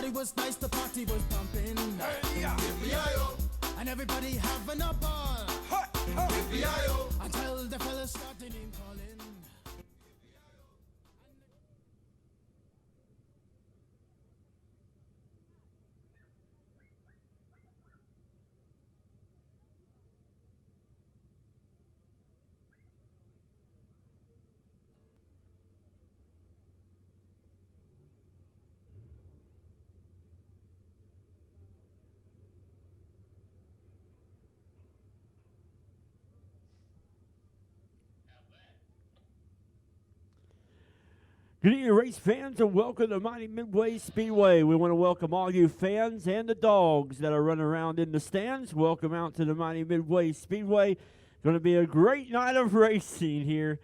Everybody was nice, the party was pumping. Hey, yeah. And everybody having a ball. Yippee-yi-yo. Until the fellas started name calling. Good evening, race fans, and welcome to Mighty Midway Speedway. We want to welcome all you fans and the dogs that are running around in the stands. Welcome out to the Mighty Midway Speedway. Going to be a great night of racing here.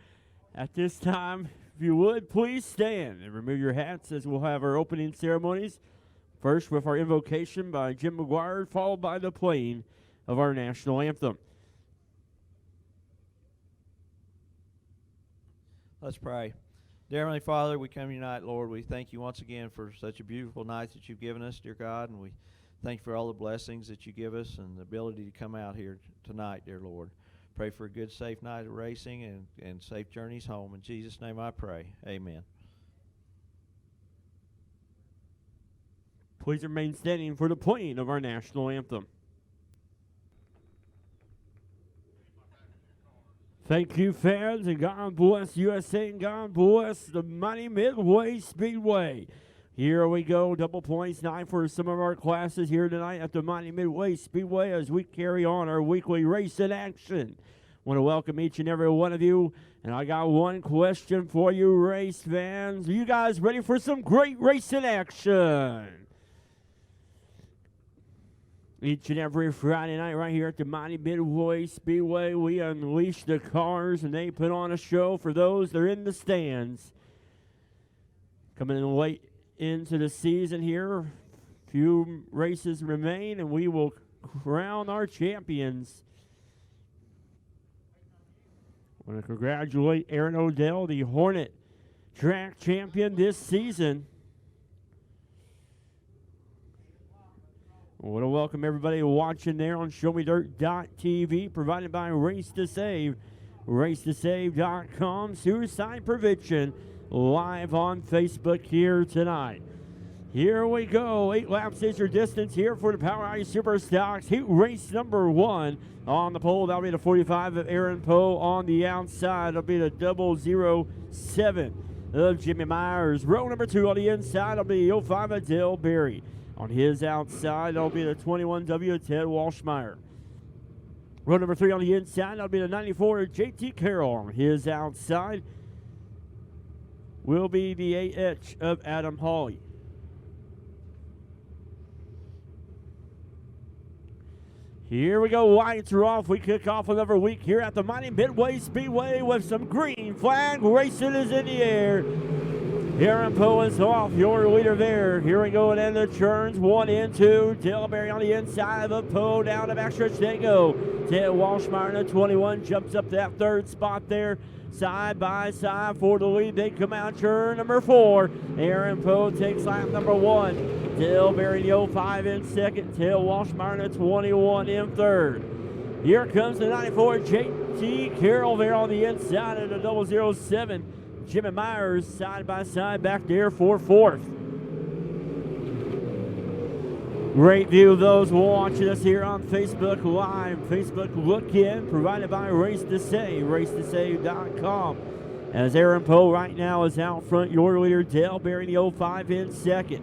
At this time, if you would, please stand and remove your hats as we'll have our opening ceremonies. First with our invocation by Jim McGuire, followed by the playing of our national anthem. Let's pray. Dear Heavenly Father, we come tonight, Lord. We thank you once again for such a beautiful night that you've given us, dear God, and we thank you for all the blessings that you give us and the ability to come out here tonight, dear Lord. Pray for a good, safe night of racing and safe journeys home. In Jesus' name I pray. Amen. Please remain standing for the playing of our national anthem. Thank you, fans, and God bless USA, and God bless the Mighty Midway Speedway. Here we go, double points, 9 for some of our classes here tonight at the Mighty Midway Speedway as we carry on our weekly race in action. Want to welcome each and every one of you, and I got one question for you, race fans. Are you guys ready for some great race in action? Each and every Friday night right here at the Mighty Midway Speedway, we unleash the cars and they put on a show for those that are in the stands. Coming in late into the season here, few races remain and we will crown our champions. I want to congratulate Aaron Odell, the Hornet track champion this season. I want to welcome everybody watching there on ShowMeDirt.tv, provided by Race to Save, racetosave.com, Suicide Prevention, live on Facebook here tonight. Here we go, 8 laps is your distance here for the Power Eye Super Stocks. Heat race number 1 on the pole. That'll be the 45 of Aaron Poe. On the outside, it'll be the 007 of Jimmy Myers. Row number 2 on the inside, it'll be the 05 of Dale Berry. On his outside, that'll be the 21W of Ted Walshmeyer. Row number 3 on the inside, that'll be the 94 of JT Carroll. On his outside will be the AH of Adam Hawley. Here we go, lights are off. We kick off another week here at the Mighty Midway Speedway with some green flag racing is in the air. Aaron Poe is off, your leader there. Here we go, and then the turns 1 and 2. Dillberry on the inside of Poe, down the backstretch they go. Ted Walshmeyer in the 21 jumps up that 3rd spot there. Side by side for the lead. They come out turn number 4. Aaron Poe takes lap number 1. Dillberry in the 05 in 2nd. Ted Walshmeyer in the 21 in 3rd. Here comes the 94 JT Carroll there on the inside of the 007. Jimmy Myers side by side back there for 4th. Great view of those watching us here on Facebook Live. Facebook Look In, provided by Race to Save, racetosave.com. As Aaron Poe right now is out front, your leader Dale Berry the 05 in 2nd.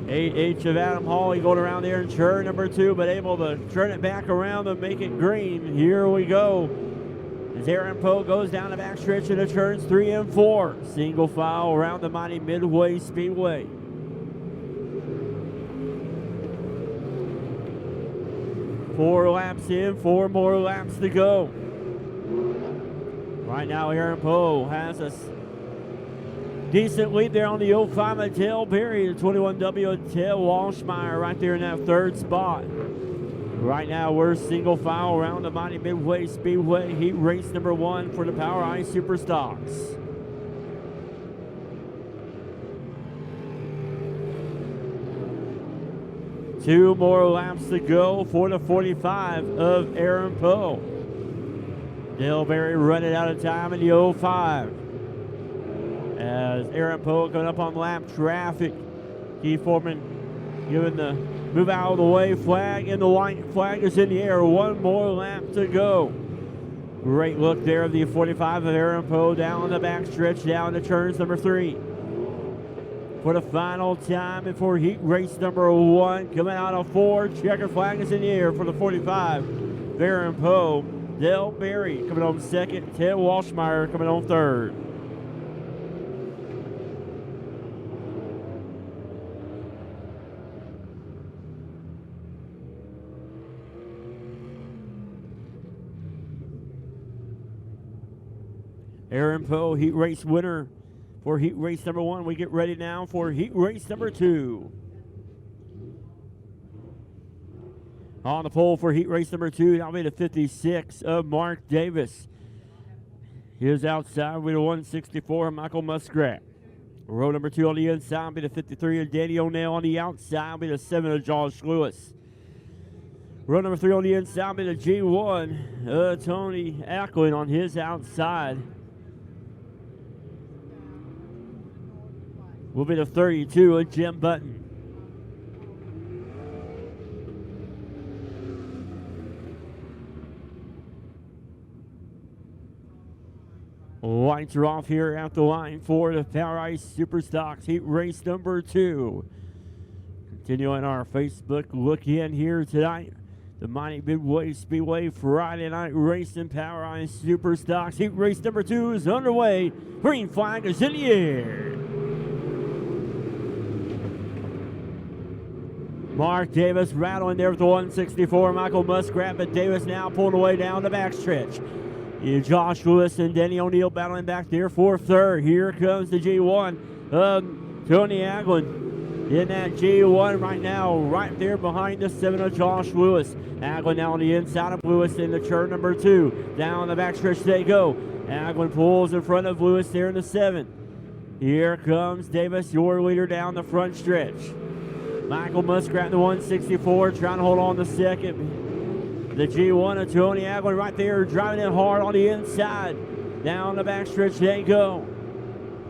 8H of Adam Hawley going around there in turn number 2, but able to turn it back around and make it green. Here we go. As Aaron Poe goes down the backstretch into turns 3 and 4. Single file around the Mighty Midway Speedway. Four laps in, 4 more laps to go. Right now, Aaron Poe has a decent lead there on the 05 of Dale Berry, the 21W of Ted Walshmeyer right there in that 3rd spot. Right now, we're single file around the Mighty Midway Speedway heat race number 1 for the Power Eye Super Stocks. 2 more laps to go for the 45 of Aaron Poe. Dale Berry running out of time in the 05. As Aaron Poe coming up on lap traffic. Keith Foreman giving the move out of the way flag, and the white flag is in the air. 1 more lap to go. Great look there of the 45 of Aaron Poe down the back stretch, down to turns number 3. For the final time and for heat race number 1, coming out of 4, checker flag is in the air for the 45. Aaron Poe, Dale Berry coming on second, Ted Walshmeyer coming on third. Aaron Poe, heat race winner for heat race number 1. We get ready now for heat race number 2. On the pole for heat race number 2, that'll be the 56 of Mark Davis. Here's outside with the 164, Michael Muskrat. Row number 2 on the inside will be the 53 of Danny O'Neill. On the outside will be the 7 of Josh Lewis. Row number 3 on the inside will be the G1, Tony Ackland on his outside. Will be the 32 of Jim Button. Lights are off here at the line for the Power Ice Superstocks heat race number 2. Continuing our Facebook look in here tonight. The Mighty Midway Speedway Friday night racing Power Ice Superstocks heat race number 2 is underway. Green flag is in the air. Mark Davis rattling there with the 164. Michael Muskrat, but Davis now pulling away down the backstretch. Josh Lewis and Denny O'Neill battling back there for third. Here comes the G1. Tony Aglin in that G1 right now, right there behind the 7 of Josh Lewis. Aglin now on the inside of Lewis in the turn number 2. Down the backstretch they go. Aglin pulls in front of Lewis there in the 7. Here comes Davis, your leader down the front stretch. Michael Muskrat in the 164 trying to hold on to second. The G1 of Tony Aglin right there driving it hard on the inside. Down the backstretch they go.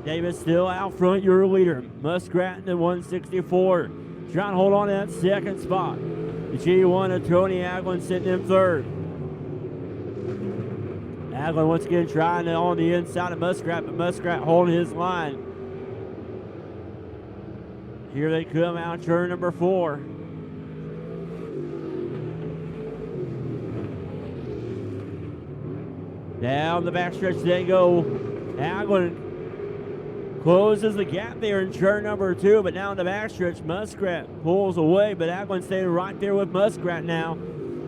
Davis still out front, your leader. Muskrat in the 164 trying to hold on to that second spot. The G1 of Tony Aglin sitting in third. Aglin once again trying to on the inside of Muskrat, but Muskrat holding his line. Here they come out, turn number 4. Down the backstretch they go. Aglin closes the gap there in turn number 2, but now in the backstretch, Muskrat pulls away, but Aglin staying right there with Muskrat now.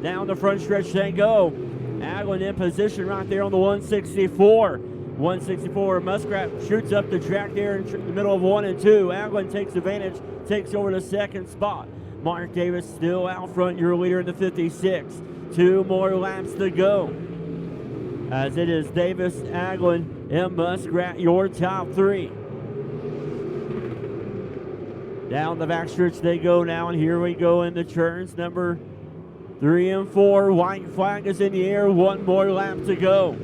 Down the front stretch they go. Aglin in position right there on the 164. 164, Muskrat shoots up the track there in the middle of 1 and 2. Aglin takes advantage, takes over the second spot. Mark Davis still out front, your leader in the 56. 2 more laps to go. As it is Davis, Aglin, and Muskrat, your top 3. Down the backstretch they go now, and here we go into turns number 3 and 4. White flag is in the air, 1 more lap to go.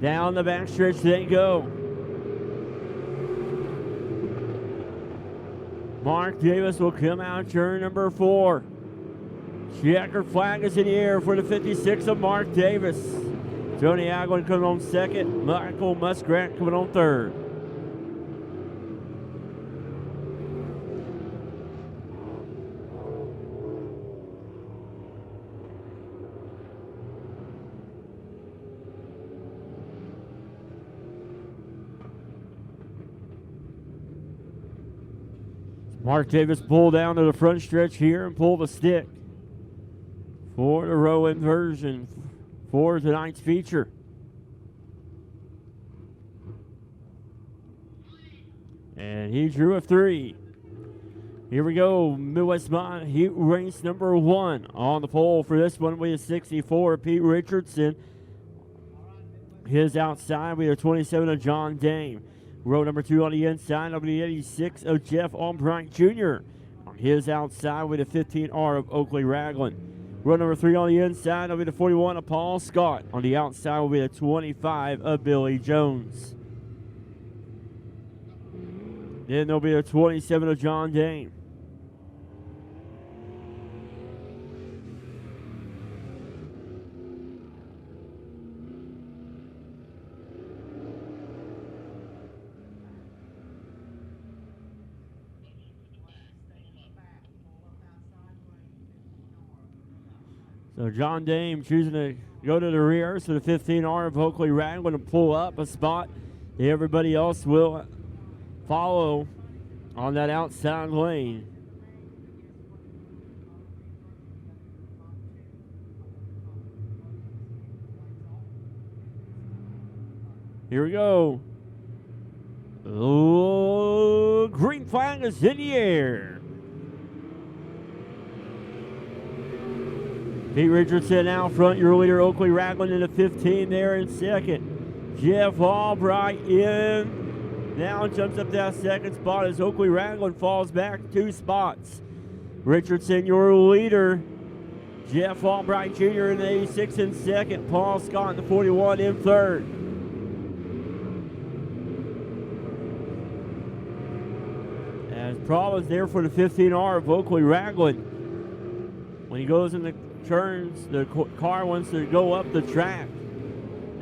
Down the backstretch they go. Mark Davis will come out turn number 4. Checker flag is in the air for the 56 of Mark Davis. Tony Aglin coming on second. Michael Muskrat coming on third. Mark Davis pull down to the front stretch here and pull the stick for the row inversion for tonight's feature. And he drew a 3. Here we go, Midwest heat race number 1. On the pole for this one, we have 64, Pete Richardson. His outside, we have 27 of John Dame. Row number 2 on the inside will be the 86 of Jeff Albright Jr. On his outside will be the 15R of Oakley Ragland. Row number 3 on the inside will be the 41 of Paul Scott. On the outside will be the 25 of Billy Jones. Then there'll be the 27 of John Dame. So John Dame choosing to go to the rear, so the 15R of Oakley Ragland to pull up a spot. Everybody else will follow on that outside lane. Here we go. Oh, green flag is in the air. Pete Richardson out front, your leader, Oakley Ragland in the 15 there in second. Jeff Albright in. Now jumps up that second spot as Oakley Ragland falls back 2 spots. Richardson, your leader. Jeff Albright Jr. in the 86 in second. Paul Scott in the 41 in third. As problems there for the 15R of Oakley Ragland. When he goes in the turns, the car wants to go up the track.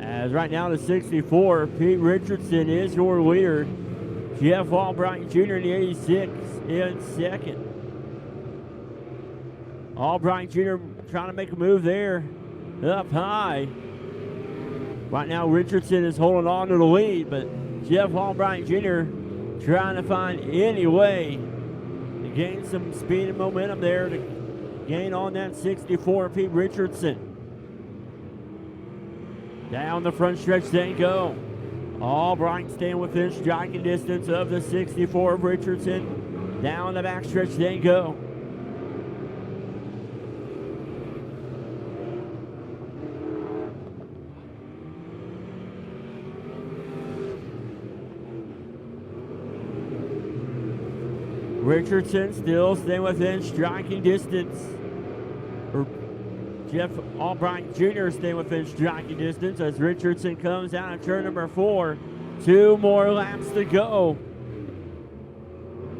As right now the 64, Pete Richardson is your leader. Jeff Albright Jr. in the 86 in second. Albright Jr. trying to make a move there, up high. Right now Richardson is holding on to the lead, but Jeff Albright Jr. trying to find any way to gain some speed and momentum there to gain on that 64, Pete Richardson. Down the front stretch they go. Albright staying within striking distance of the 64 of Richardson. Down the back stretch they go. Richardson still staying within striking distance. Jeff Albright Jr. staying within striking distance as Richardson comes out of turn number 4. 2 more laps to go.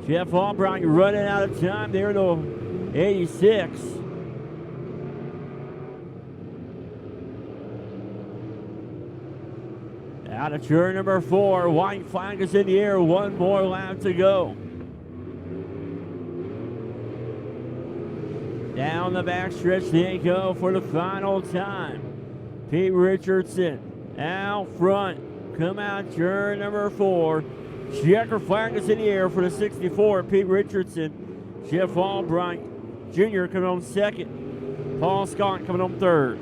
Jeff Albright running out of time there to 86. Out of turn number 4, white flag is in the air. 1 more lap to go. Down the back stretch they go for the final time. Pete Richardson out front. Come out turn number 4. Checker flag is in the air for the 64. Pete Richardson. Jeff Albright Jr. coming on second. Paul Scott coming on third.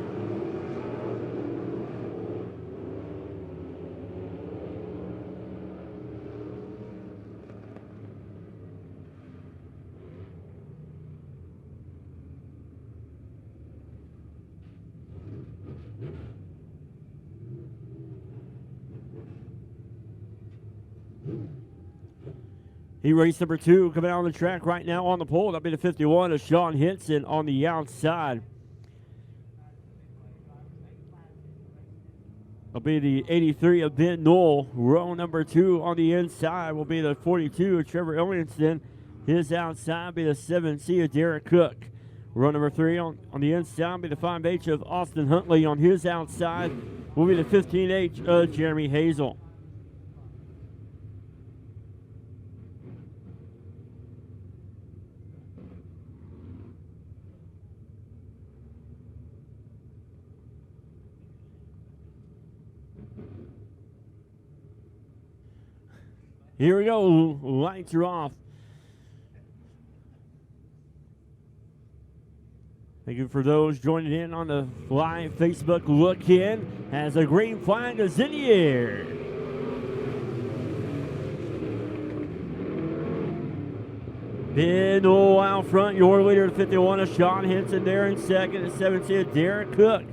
He race number 2 coming out on the track right now on the pole. That'll be the 51 of Sean Henson on the outside. That'll be the 83 of Ben Knoll. Row number 2 on the inside will be the 42 of Trevor Ellingston. His outside will be the 7C of Derek Cook. Row number 3 on the inside will be the 5H of Austin Huntley. On his outside will be the 15H of Jeremy Hazel. Here we go. Lights are off. Thank you for those joining in on the live Facebook look in as the green flag is in the air. Ben Knoll out front, your leader, 51 of Sean Henson there in second, and 17 of Derek Cook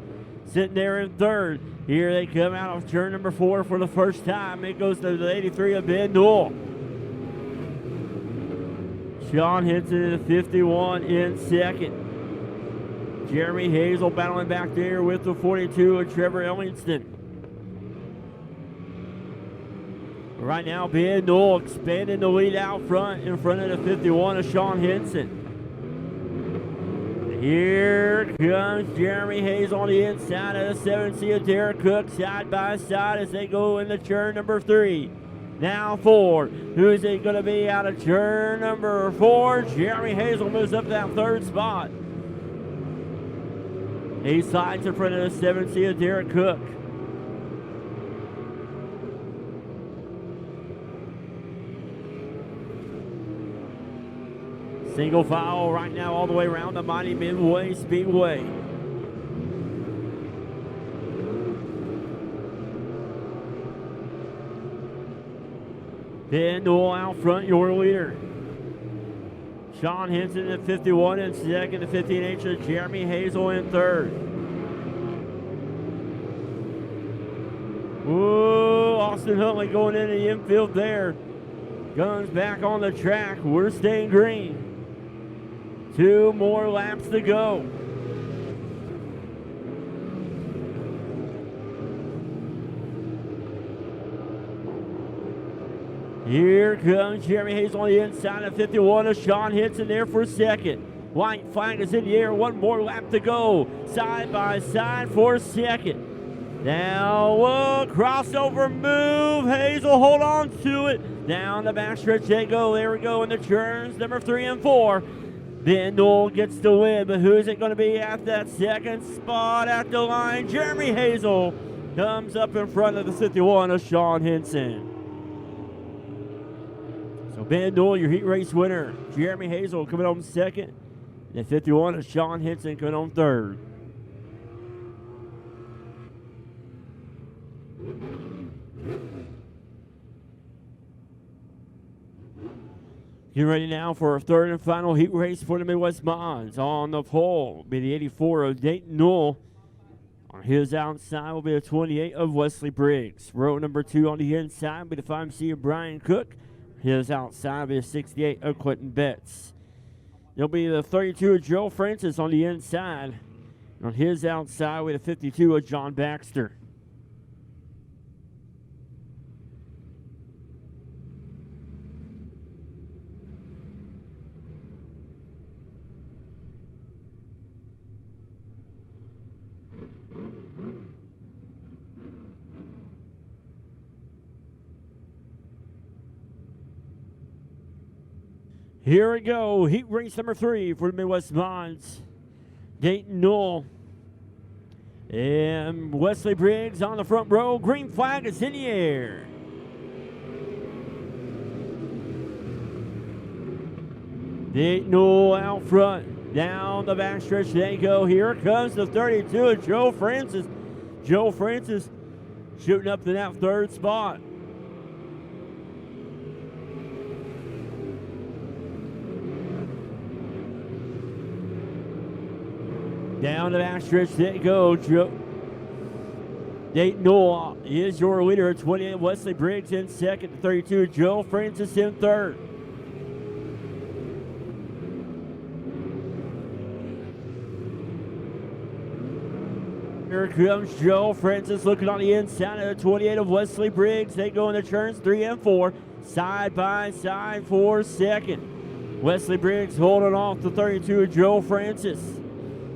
sitting there in third. Here they come out of turn number 4 for the first time. It goes to the 83 of Ben Newell. Sean Henson in the 51 in second. Jeremy Hazel battling back there with the 42 of Trevor Ellingston. Right now, Ben Newell expanding the lead out front in front of the 51 of Sean Henson. Here comes Jeremy Hayes on the inside of the 7C of Derek Cook, side by side as they go into turn number 3. Now 4. Who's it going to be out of turn number 4? Jeremy Hazel moves up that 3rd spot. He slides in front of the 7C of Derek Cook. Single file right now all the way around the Mighty Midway Speedway. Ben Newell out front, your leader. Sean Henson at 51 in second, the 15H of Jeremy Hazel in third. Whoa, Austin Huntley going into the infield there. Guns back on the track. We're staying green. 2 more laps to go. Here comes Jeremy Hayes on the inside of 51 of Sean Henson there for second. White flag is in the air. 1 more lap to go. Side by side for second. Now, whoa, crossover move. Hazel, hold on to it. Down the backstretch they go. There we go in the turns, number 3 and 4. Ben Newell gets the win, but who is it going to be at that second spot at the line? Jeremy Hazel comes up in front of the 51 of Sean Henson. So Ben Newell, your heat race winner. Jeremy Hazel coming on second. And 51 of Sean Henson coming on third. Get ready now for our third and final heat race for the Midwest Mods. On the pole will be the 84 of Dayton Newell. On his outside will be the 28 of Wesley Briggs. Row number 2 on the inside will be the 5C of Brian Cook. His outside will be the 68 of Quentin Betts. There'll be the 32 of Joe Francis on the inside. On his outside will be the 52 of John Baxter. Here we go, heat race number 3 for the Midwest Mods. Dayton Newell and Wesley Briggs on the front row. Green flag is in the air. Dayton Newell out front. Down the backstretch they go. Here comes the 32 of Joe Francis. Joe Francis shooting up to that 3rd spot. Down the backstretch they go. Dayton Newell is your leader at 28. Wesley Briggs in second. 32. Joe Francis in third. Here comes Joe Francis looking on the inside of the 28 of Wesley Briggs. They go in the turns 3 and 4. Side by side for second. Wesley Briggs holding off the 32 of Joe Francis.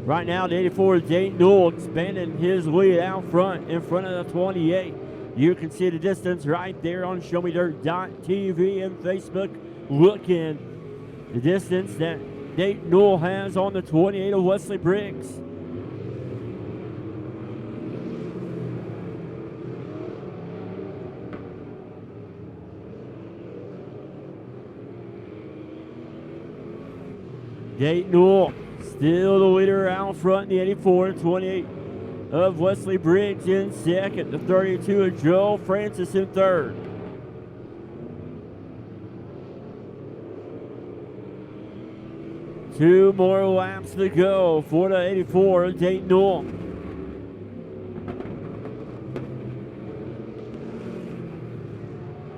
Right now, the 84 is Dayton Newell expanding his lead out front in front of the 28. You can see the distance right there on ShowMeDirt.tv and Facebook. Looking the distance that Dayton Newell has on the 28 of Wesley Briggs. Dayton Newell still the leader out front in the 84 and 28 of Wesley Briggs in second. The 32 of Joe Francis in third. Two more laps to go for the 84 of Dayton Newell.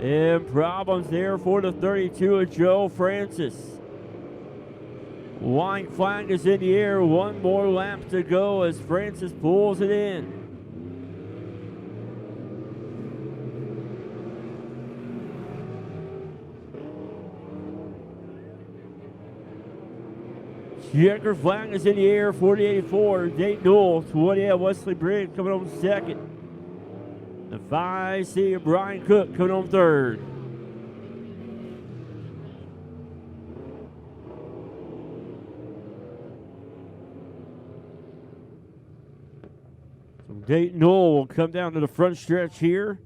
And problems there for the 32 of Joe Francis. White flag is in the air. One more lap to go as Francis pulls it in. Checker flag is in the air. 4084 Dayton Newell. 20 Wesley Briggs coming on second. The 5C Brian Cook coming on third. So Dayton Newell will come down to the front stretch here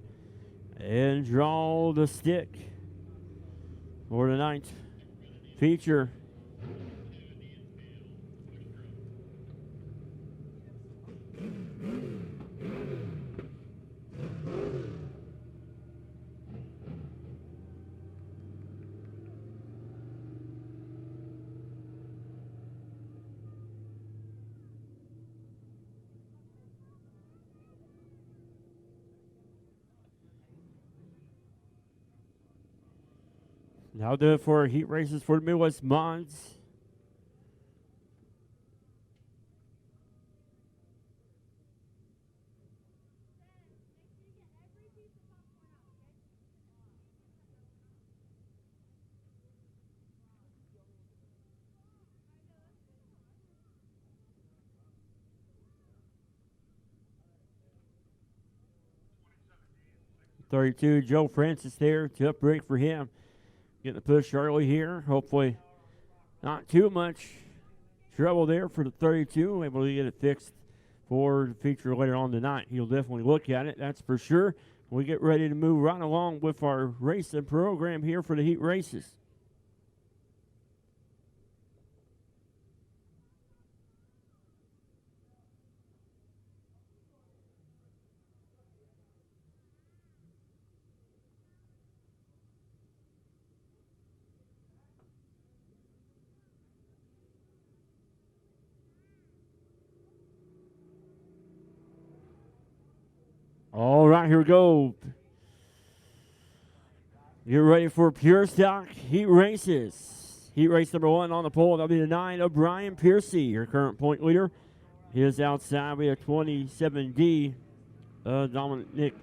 and draw the stick for the ninth feature. Now do it for heat races for the Midwest Mods. .32 Joe Francis there, tough break for him. Getting the push early here. Hopefully not too much trouble there for the 32. Able to get it fixed for the feature later on tonight. He'll definitely look at it, that's for sure. We get ready to move right along with our racing program here for the heat races. All right, here we go. Get ready for Pure Stock Heat Races. Heat race number 1 on the pole. That'll be the 9 of Brian Piercy, your current point leader. His outside, we have 27D, Dominic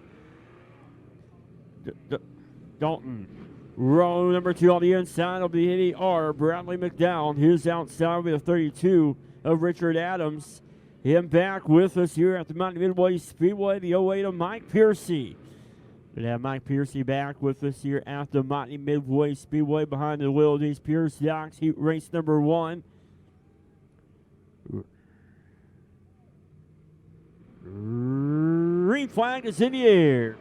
Dalton. Row number 2 on the inside will be AR Bradley McDowell. His outside will be the 32 of Richard Adams. Him back with us here at the Mountain Midway Speedway, the 08 of Mike Piercy. We'll have Mike Piercy back with us here at the Mountain Midway Speedway behind the wheel of these Pure Stocks. Heat race number 1. Green flag is in the air.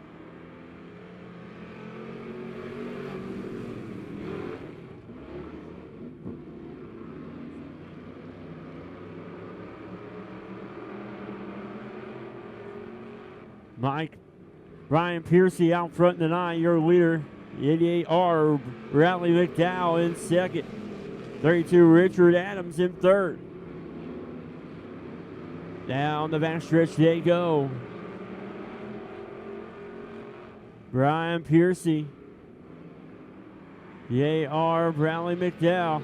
Brian Piercy out front in the 9, your leader. 88R Bradley McDowell in second. 32 Richard Adams in third. Down the backstretch they go. Brian Piercy. 88R Bradley McDowell.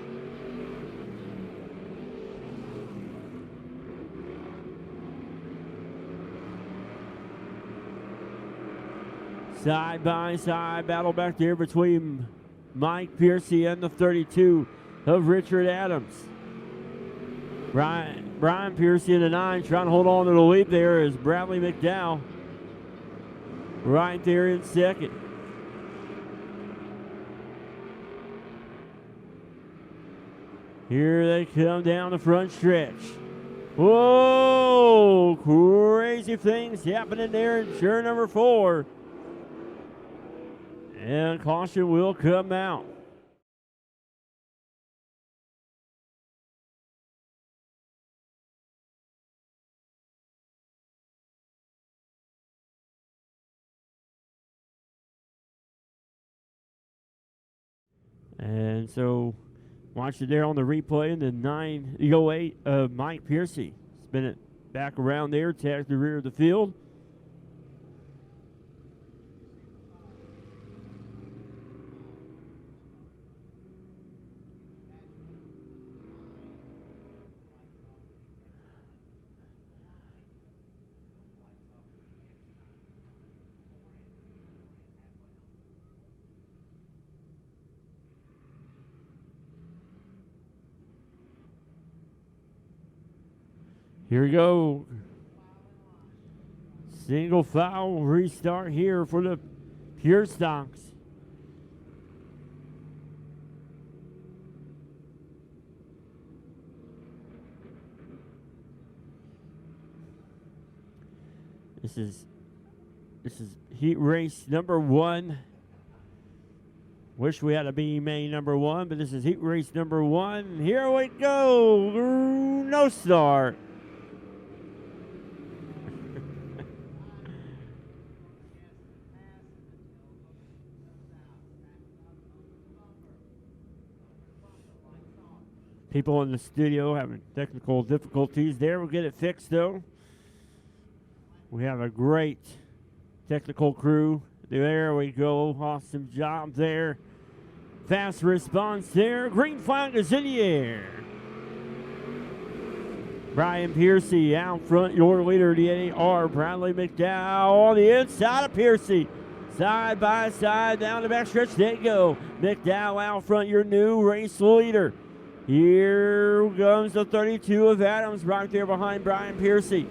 Side by side battle back there between Mike Piercy and the 32 of Richard Adams. Brian Piercy in the 9 trying to hold on to the lead there is Bradley McDowell right there in second. Here they come down the front stretch. Whoa, crazy things happening there in turn number 4. And caution will come out. And so, watch it there on the replay. And the 08 of Mike Piercy. Spin it back around there, tags the rear of the field. Here we go. Single foul restart here for the Pure Stocks. This is heat race number 1. Wish we had a BMA number 1, but this is heat race number 1. Here we go. No start. People in the studio having technical difficulties there. We'll get it fixed though. We have a great technical crew. There we go. Awesome job there. Fast response there. Green flag is in the air. Brian Piercy out front. Your leader, the NAR. Bradley McDowell on the inside of Piercy. Side by side down the backstretch. They go. McDowell out front. Your new race leader. Here comes the 32 of Adams right there behind Brian Piercy.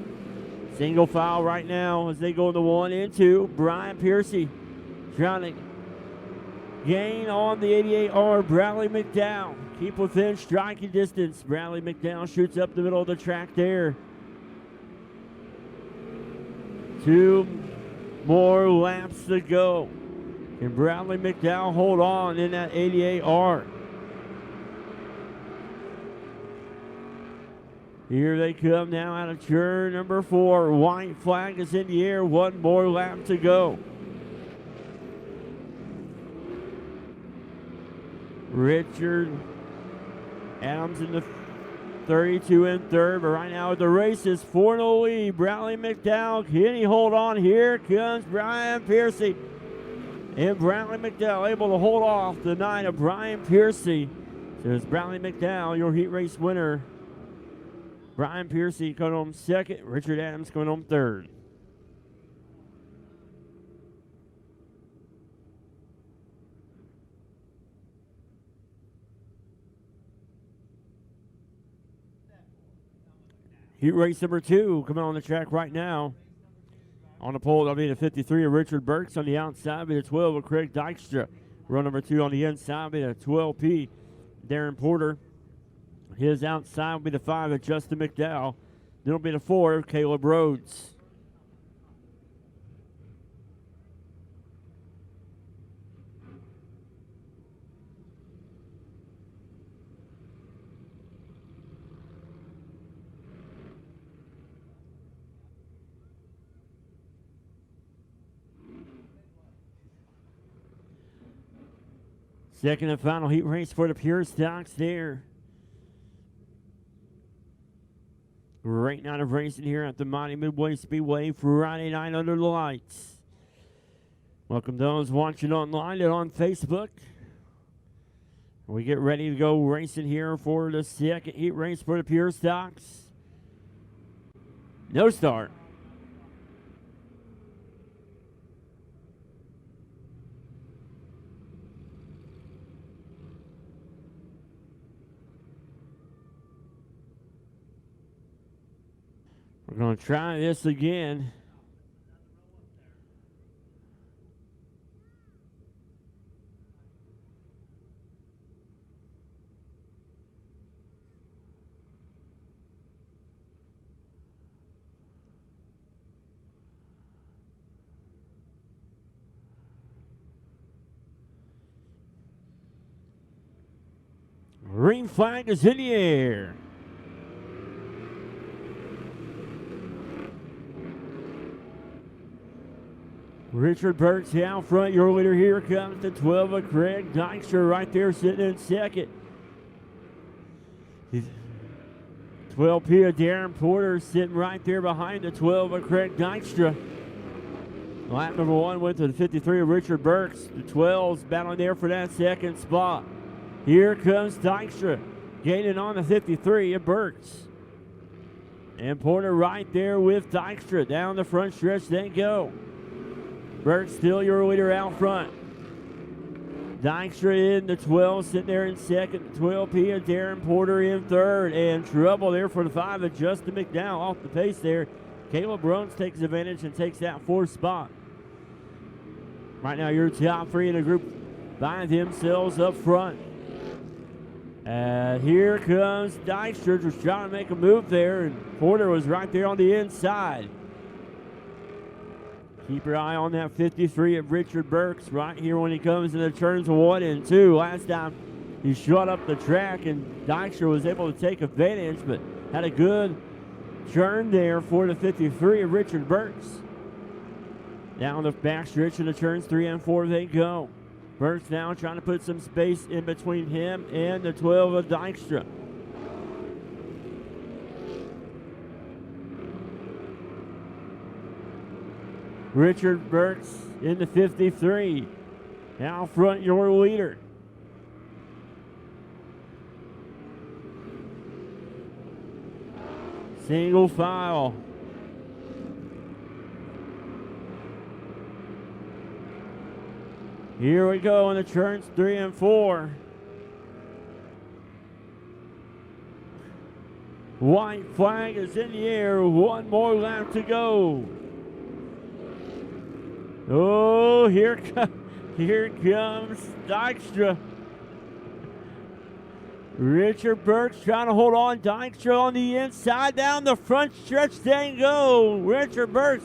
Single foul right now as they go to 1 and 2. Brian Piercy trying to gain on the 88R. Bradley McDowell. Keep within striking distance. Bradley McDowell shoots up the middle of the track there. 2 more laps to go. Can Bradley McDowell hold on in that 88R? Here they come now out of turn number 4. White flag is in the air. 1 more lap to go. Richard Adams in the 32 in third, but right now the race is 4-0 lead. Bradley McDowell, can he hold on? Here comes Brian Piercy. And Bradley McDowell able to hold off the 9 of Brian Piercy. So it's Bradley McDowell, your heat race winner. Brian Piercy going home second. Richard Adams going home third. Heat race number 2 coming on the track right now. On the pole, that'll be the 53 of Richard Burks. On the outside, will be the 12 of Craig Dykstra. Row number 2 on the inside, will be the 12P Darren Porter. His outside will be the 5 of Justin McDowell. Then will be the 4 of Caleb Rhodes. Second and final heat race for the Pure Stocks there. Great night of racing here at the Lebanon Midway Speedway Friday night under the lights. Welcome those watching online and on Facebook. We get ready to go racing here for the second heat race for the Pure Stocks. No start. We're going to try this again. Green flag is in the air. Richard Burks out front, your leader. Here comes the 12 of Craig Dykstra right there sitting in second. 12P of Darren Porter sitting right there behind the 12 of Craig Dykstra. Lap number 1 went to the 53 of Richard Burks. The 12's battling there for that second spot. Here comes Dykstra gaining on the 53 of Burks. And Porter right there with Dykstra. Down the front stretch they go. Burks still your leader out front. Dykstra in the 12, sitting there in second. 12P and Darren Porter in third. And trouble there for the 5 of Justin McDowell off the pace there. Caleb Bruns takes advantage and takes that fourth spot. Right now, your top 3 in the group find themselves up front. Here comes Dykstra, just trying to make a move there, and Porter was right there on the inside. Keep your eye on that 53 of Richard Burks right here when he comes into turns 1 and 2. Last time he shot up the track, and Dykstra was able to take advantage, but had a good turn there for the 53 of Richard Burks. Down the backstretch in the turns 3 and 4 they go. Burks now trying to put some space in between him and the 12 of Dykstra. Richard Burks in the 53. Out front, your leader. Single file. Here we go in the turns 3 and 4. White flag is in the air. One more lap to go. Oh, here comes Dykstra. Richard Burks trying to hold on. Dykstra on the inside. Down the front stretch they go. Richard Burks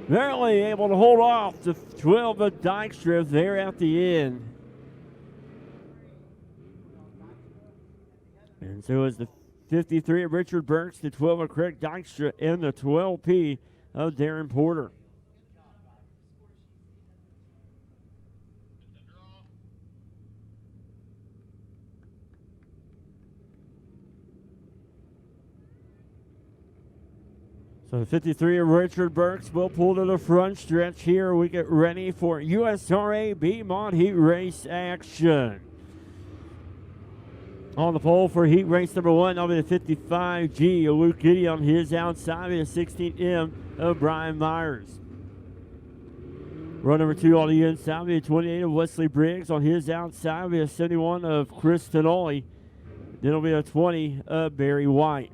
barely able to hold off the 12 of Dykstra there at the end. And so is the 53 of Richard Burks, the 12 of Craig Dykstra, and the 12P of Darren Porter. So the 53 of Richard Burks will pull to the front stretch here. We get ready for USRA B-Mod Heat Race action. On the pole for heat race number 1, that'll be the 55G of Luke Giddy on his outside, and the 16M of Brian Myers. Run number 2 on the inside, the 28 of Wesley Briggs on his outside, the 71 of Chris Tenoli. Then it'll be a 20 of Barry White.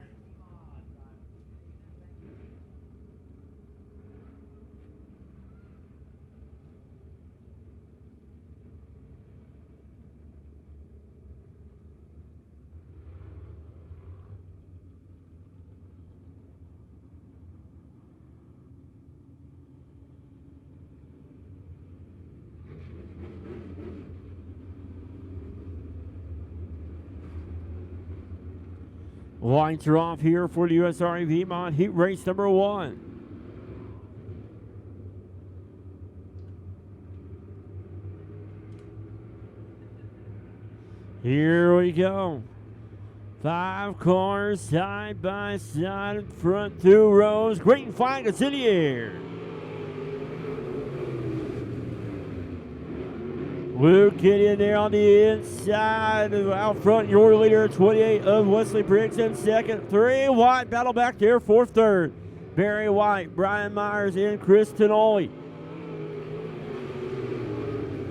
Lights are off here for the USRA V-Mod Heat Race number 1. Here we go. 5 cars side by side in front 2 rows. Green flag is in the air. Luke Giddy in there on the inside. Out front, your leader, 28 of Wesley Briggs in second. 3 White, battle back there for third. Barry White, Brian Myers, and Chris Tenoli.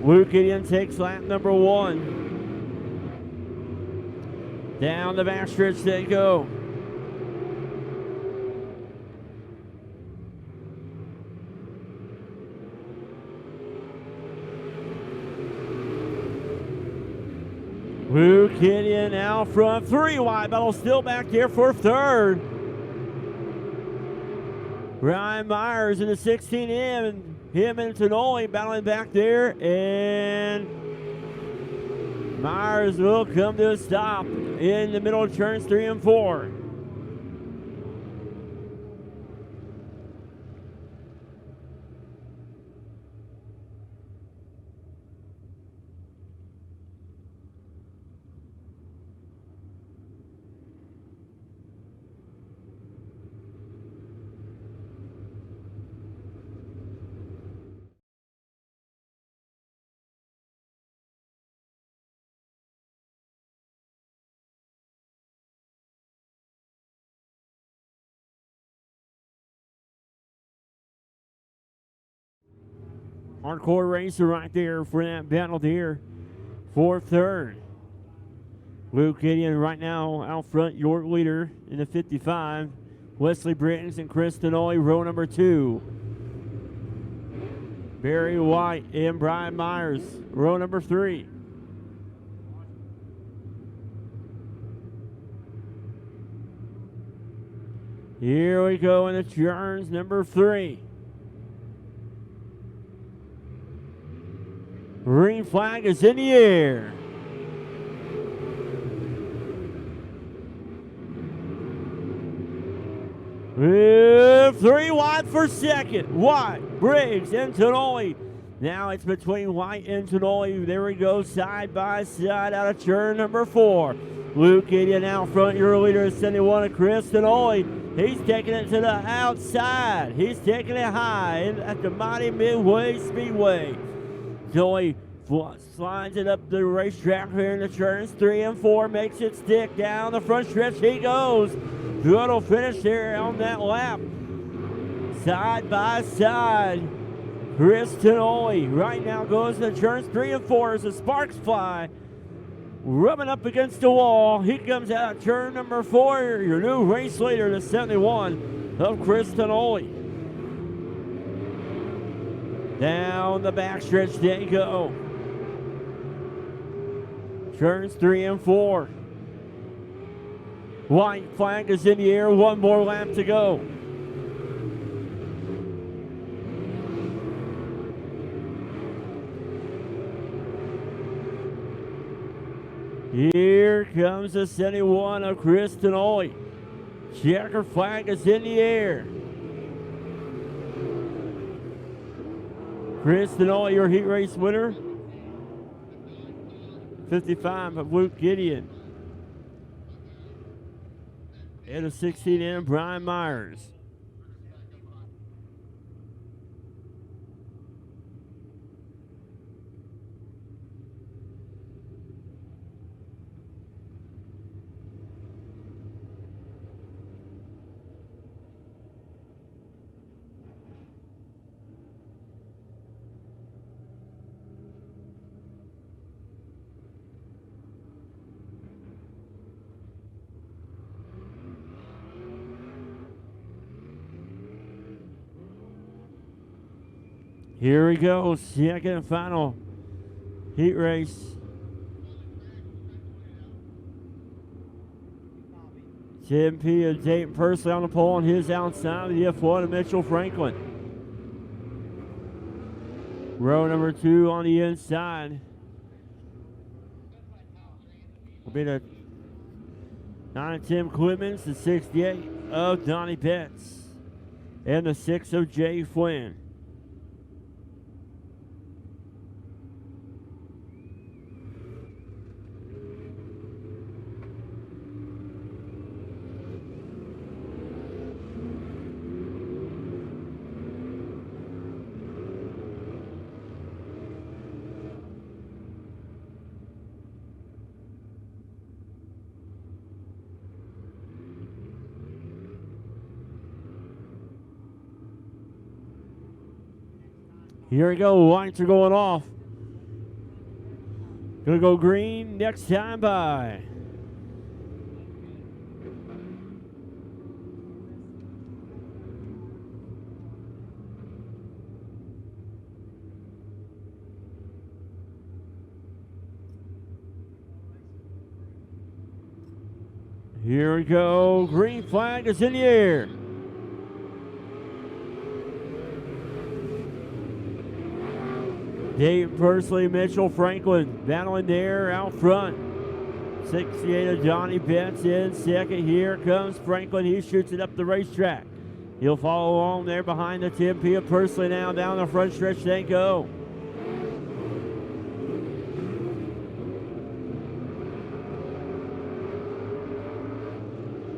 Luke Giddy takes lap number 1. Down the backstretch they go. Luke Gideon out front, 3 wide, battle still back there for third. Brian Myers in the 16M, and him and Tenoli battling back there, and Myers will come to a stop in the middle of turns 3 and 4. Hardcore racer right there for that battle there. for third. Luke Gideon right now out front, your leader in the 55. Wesley Brittens and Chris Denoy, row number 2. Barry White and Brian Myers, row number 3. Here we go in the turns, number 3. Green flag is in the air. With 3 wide for second. White, Briggs, and Tonoli. Now it's between White and Tonoli. There we go, side by side out of turn number 4. Luke Gideon out front, your leader is 71 of Chris Tonoli. He's taking it to the outside. He's taking it high at the mighty Midway Speedway. Tonoli slides it up the racetrack here in the turns 3 and 4. Makes it stick down the front stretch. He goes. Good finish there on that lap. Side by side. Chris Tonoli right now goes to turns 3 and 4 as the sparks fly. Rubbing up against the wall. He comes out turn number 4. Your new race leader, the 71 of Chris Tonoli. Down the backstretch they go. Turns 3 and 4. White flag is in the air. 1 more lap to go. Here comes the 71 of Chris Tonoli. Checker flag is in the air. Chris Tonoli, your heat race winner. 55 of Luke Gideon. And a 16 in Brian Myers. Here we go, second and final heat race. Tim P. and Dayton Pursley on the pole on his outside of the F1 of Mitchell Franklin. Row number 2 on the inside will be the 9 of Tim Clemens, the 68 of Donnie Betts, and the 6 of Jay Flynn. Here we go, lights are going off. Gonna go green next time by. Here we go, green flag is in the air. Dave Pursley, Mitchell Franklin battling there out front. 68 of Johnny Betts in second. Here comes Franklin. He shoots it up the racetrack. He'll follow along there behind the Tim P. of Pursley now. Down the front stretch they go.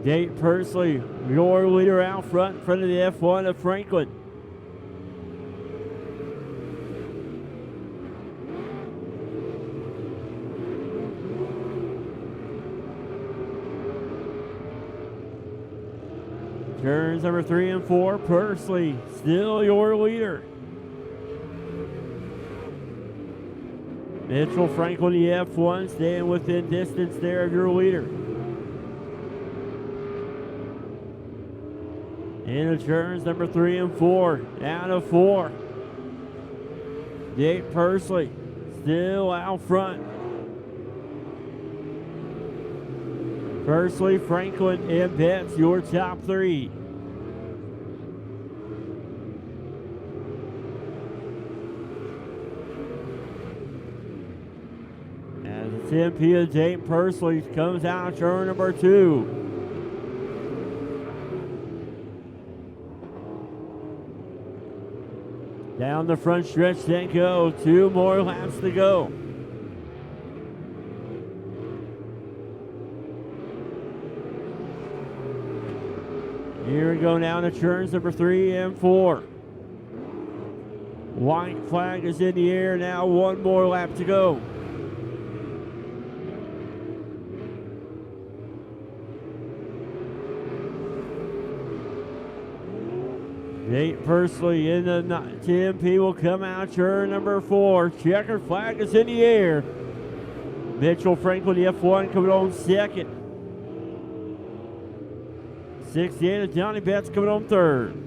Dave Pursley, your leader out front in front of the F1 of Franklin. Turns number 3 and 4, Pursley, still your leader. Mitchell Franklin, the F1, staying within distance there of your leader. Into turns number 3 and 4. Down to 4. Jake Pursley still out front. Pursley, Franklin, and Betts, your top 3. As the 10P of Jake Pursley comes out turn number 2. Down the front stretch they go. 2 more laps to go. Here we go now to turns number 3 and 4. White flag is in the air now. 1 more lap to go. Nate Pursley in the 10P will come out turn number 4. Checkered flag is in the air. Mitchell Franklin, the F1, coming on second. 68 of Johnny Betts coming on third.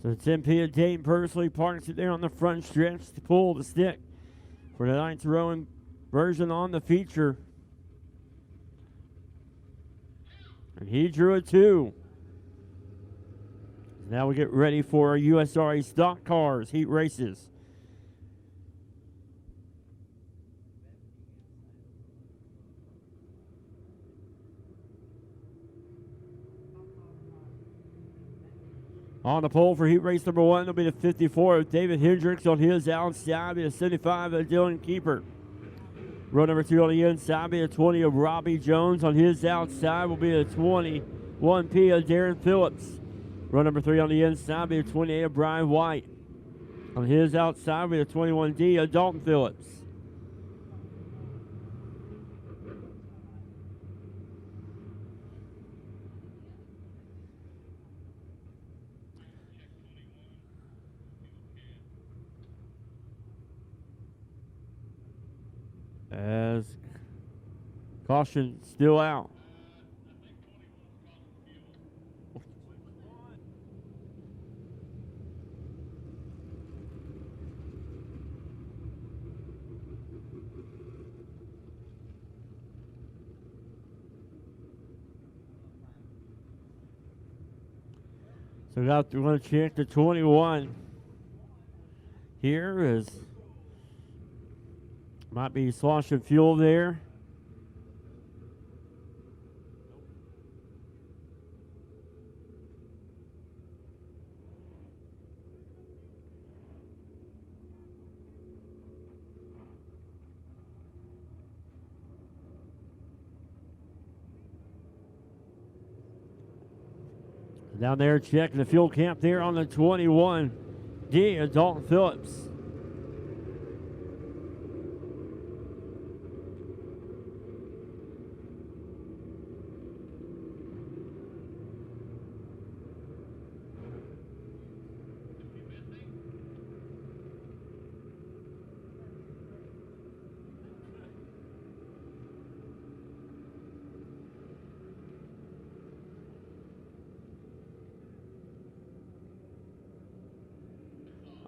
So 10P of Dayton Pursley parks it there on the front stretch to pull the stick for the 9th row version on the feature. And he drew a 2. Now we get ready for our USRA stock cars heat races. On the pole for heat race number 1, it'll be the 54 of David Hendricks on his outside, be the 75 of Dylan Keeper. Row number 2 on the inside, be the 20 of Robbie Jones. On his outside will be the 21P of Darren Phillips. Row number 3 on the inside, be the 28 of Brian White. On his outside will be the 21D of Dalton Phillips. As caution still out. So we're going to check the 21. Here is might be sloshing fuel there. Down there checking the fuel camp there on the 21. D of Dalton Phillips.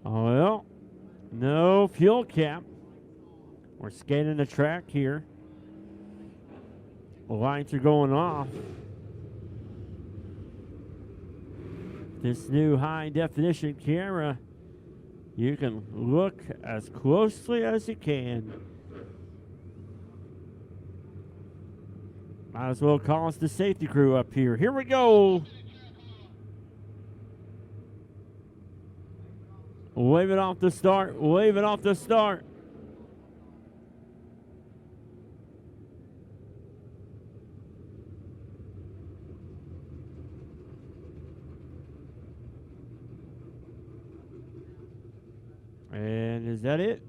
Well, no fuel cap. We're scanning the track here. The lights are going off. This new high definition camera, you can look as closely as you can. Might as well call us the safety crew up here. Here we go. Wave it off the start. Wave it off the start. And is that it?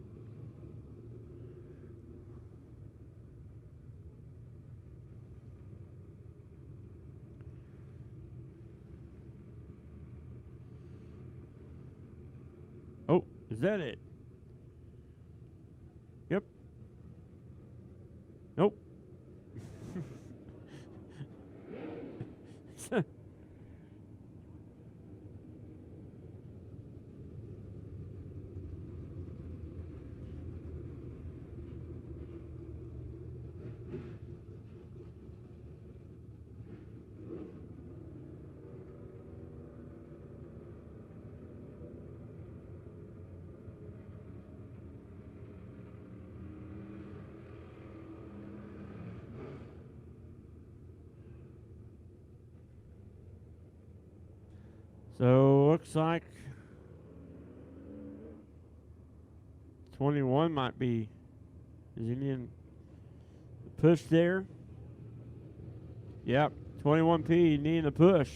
Oh, is that it? Yep. Nope. So looks like 21 might be is Indian push there. Yep, 21P needing a push.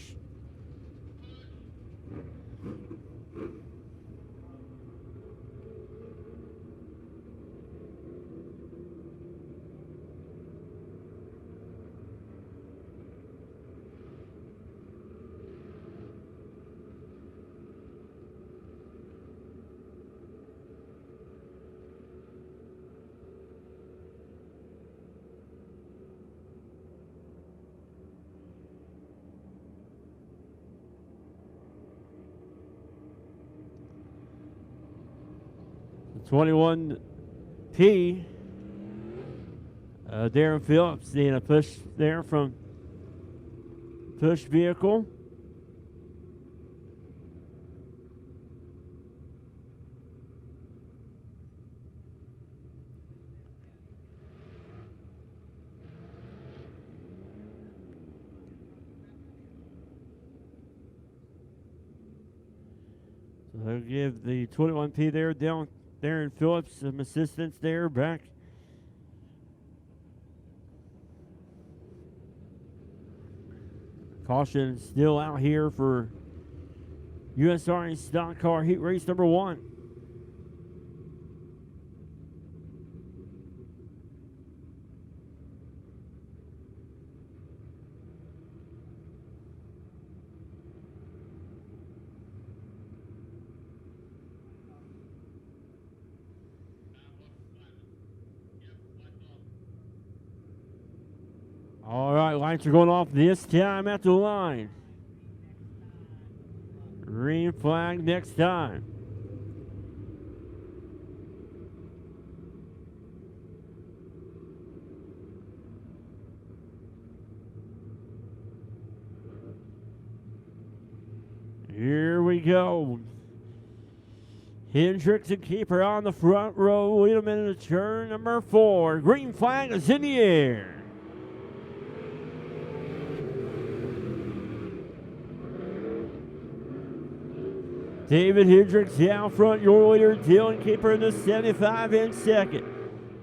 The 21P, Darren Phillips needing a push there from push vehicle. So they'll give the 21P there down. Darren Phillips, some assistance there, back. Caution still out here for US Army Stock Car Heat Race number 1. All right, lights are going off this time at the line. Green flag next time. Here we go. Hendricks and Keeper on the front row. Lead them into turn number 4. Green flag is in the air. David Hendricks out front, your leader, Dylan Keeper in the 75 in second.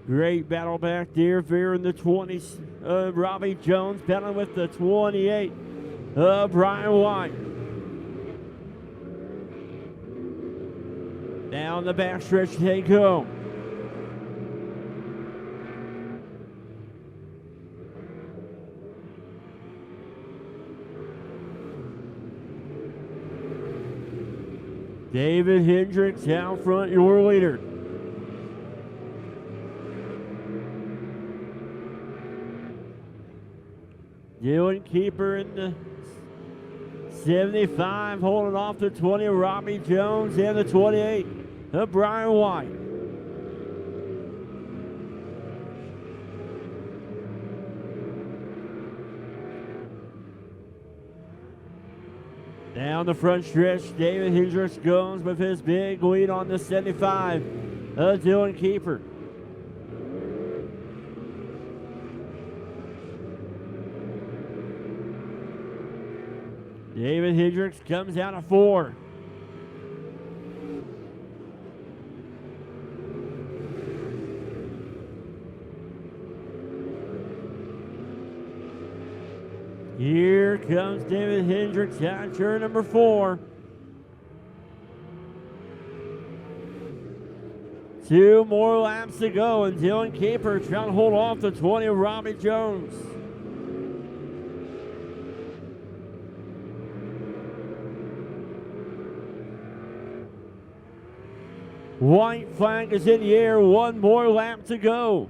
Great battle back there, fair in the 20s. Robbie Jones battling with the 28. Brian White. Down the backstretch they go. David Hendricks out front, your leader. Dylan Keeper in the 75, holding off the 20, Robbie Jones, and the 28, Brian White. Down the front stretch, David Hendricks goes with his big lead on the 75, Dylan Keeper. David Hendricks comes out of 4. Here comes David Hendricks out turn number 4. 2 more laps to go, and Dylan Keeper trying to hold off the 20 of Robbie Jones. White flag is in the air, 1 more lap to go.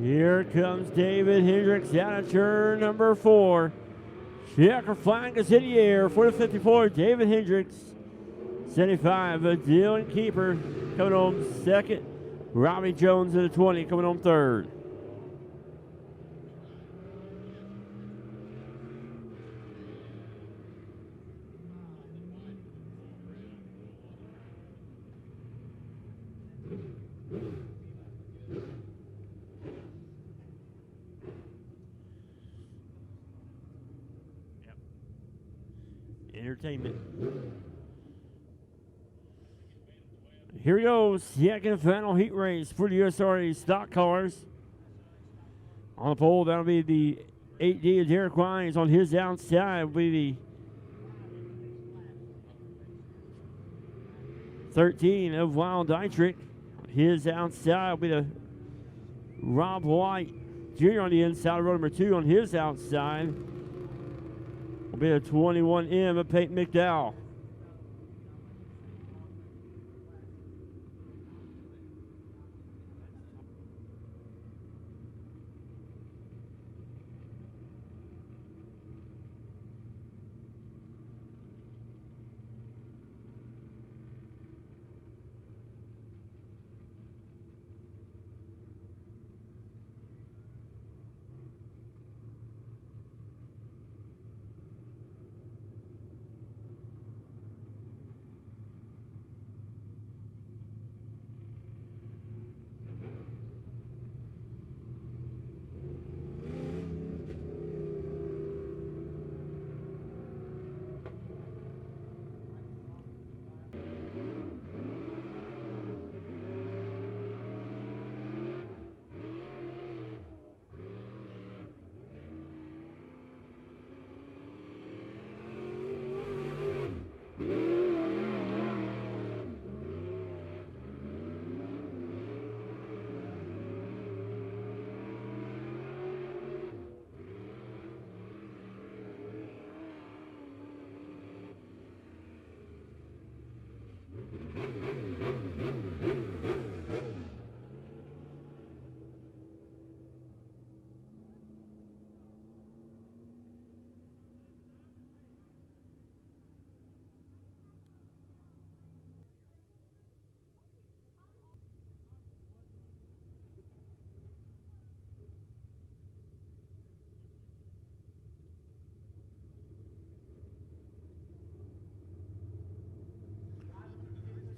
Here comes David Hendricks out of turn number 4. Checker flag is in the air for the 54, David Hendricks. 75, Dylan Keeper coming home second. Robbie Jones in the 20 coming home third. Entertainment. Here we go, second and final heat race for the USRA stock cars. On the pole, that'll be the 8D of Derek Wines. On his outside will be the 13 of Wild Dietrich. His outside will be the Rob White Jr. on the inside, row number 2 on his outside will be the 21M of Peyton McDowell.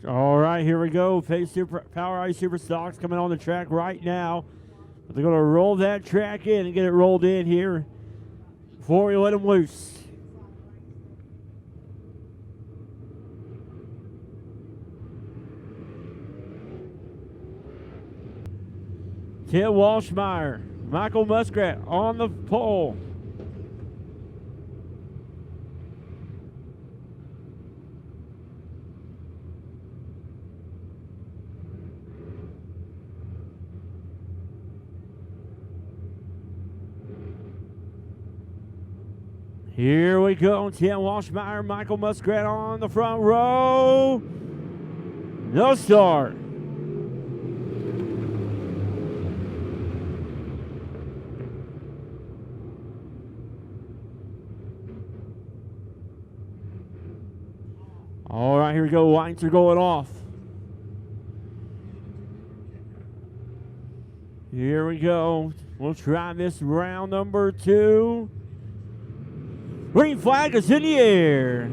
All right, here we go. Face Super Power Ice Super Stocks coming on the track right now. But they're going to roll that track in and get it rolled in here before we let them loose. Ted Walshmeyer, Michael Muskrat on the pole. Here we go, Ted Walshmeyer, Michael Muskrat on the front row. No start. All right, here we go. Lights are going off. Here we go. We'll try this round number 2. Green flag is in the air.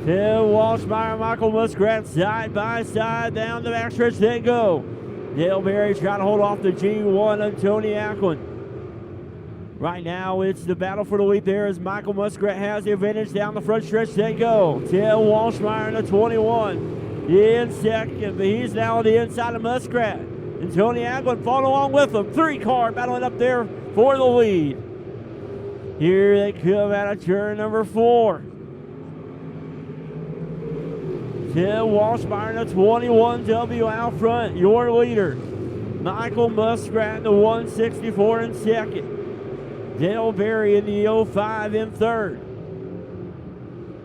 Ted Walshmeyer, Michael Muskrat side by side down the backstretch. They go. Dale Berry trying to hold off the G1 of Tony Acklin. Right now, it's the battle for the lead there as Michael Muskrat has the advantage down the front stretch. They go. Ted Walshmeyer in the 21 in second, but he's now on the inside of Muskrat. And Tony Acklin following along with him. 3 car battling up there for the lead. Here they come out of turn number 4. Ted Walshmeyer in the 21W out front, your leader. Michael Muskrat in the 164 in second. Dale Berry in the 05 in third.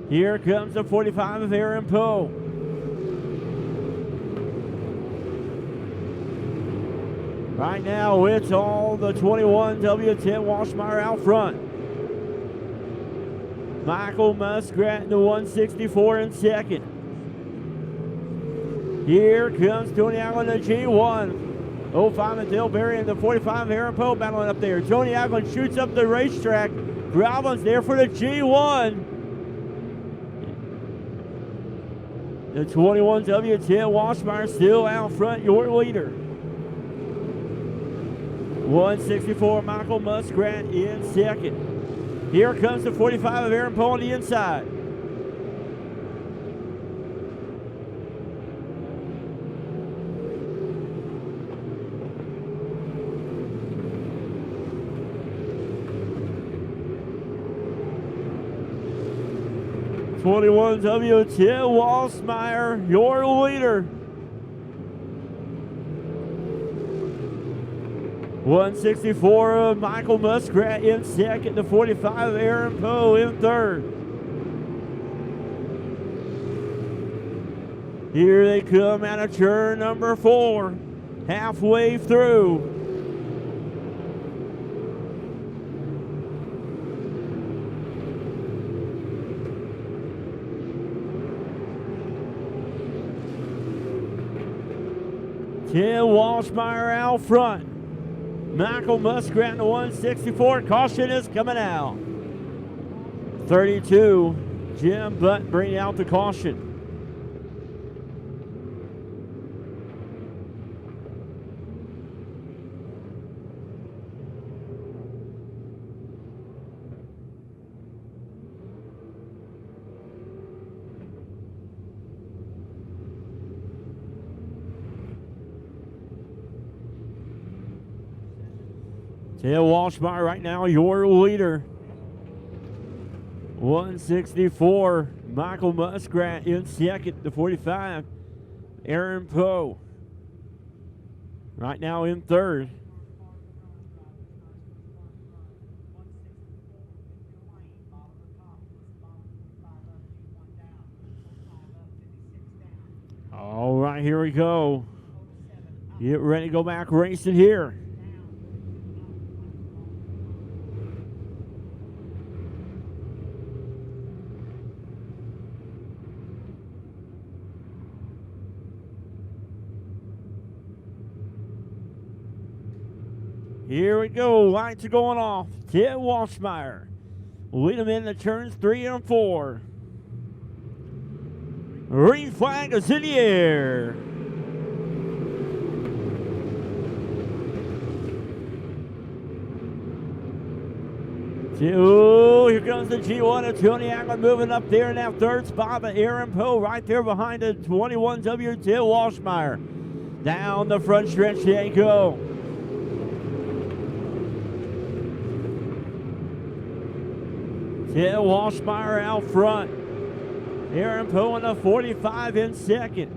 Here comes the 45 of Aaron Poe. Right now, it's all the 21W Ted Walshmeyer out front. Michael Muskrat in the 164 in second. Here comes Tony Allen in the G1. 05 and Dale Berry and the 45 Aaron Poe battling up there. Tony Allen shoots up the racetrack. Grauman's there for the G1. The 21W Ted Walshmeyer still out front, your leader. 164 Michael Muskrat in second. Here comes the 45 of Aaron Poe on the inside. '21W Ted Walshmeyer, your leader. 164 of Michael Muskrat in second, the 45 of Aaron Poe in third. Here they come out of turn number 4, halfway through. Ted Walshmeyer out front. Michael Muskrat in the 164. Caution is coming out. 32, Jim Butt bringing out the caution. Ted Walshmeyer right now, your leader. 164, Michael Muskrat in second, the 45, Aaron Poe. Right now in third. All right, here we go. Get ready to go back racing here. Here we go, lights are going off. Ted Walshmeyer. Lead him in the turns 3 and 4. Green flag is in the air. Oh, here comes the G1 of Tony Allen moving up there in that third spot, but Aaron Poe right there behind the 21W Ted Walshmeyer. Down the front stretch they go. Ted Walshmeyer out front. Aaron Poe in the 45 in second.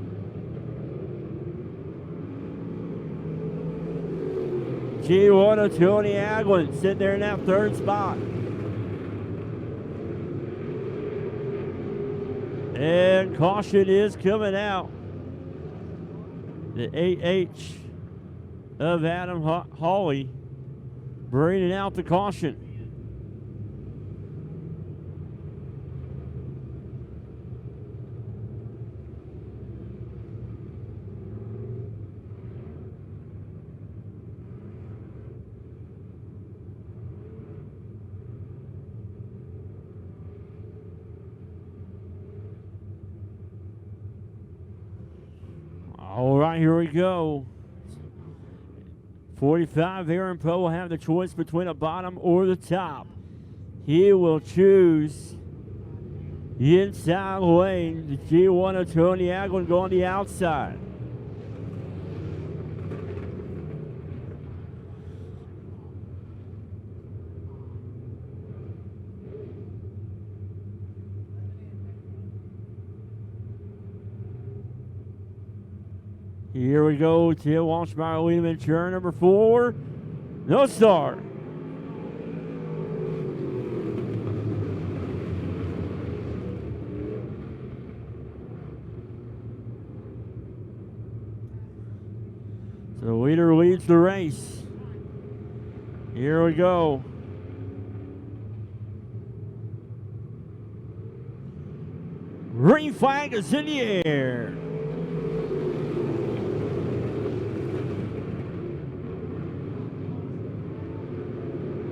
G1 of Tony Aglin sitting there in that third spot. And caution is coming out. The 8H of Adam Hawley bringing out the caution. All right, here we go. 45, Aaron Poe will have the choice between the bottom or the top. He will choose the inside lane. The G1 of Tony Aglin go on the outside. Here we go. Tim Walshmeyer leading in turn number 4. No star. So the leader leads the race. Here we go. Green flag is in the air.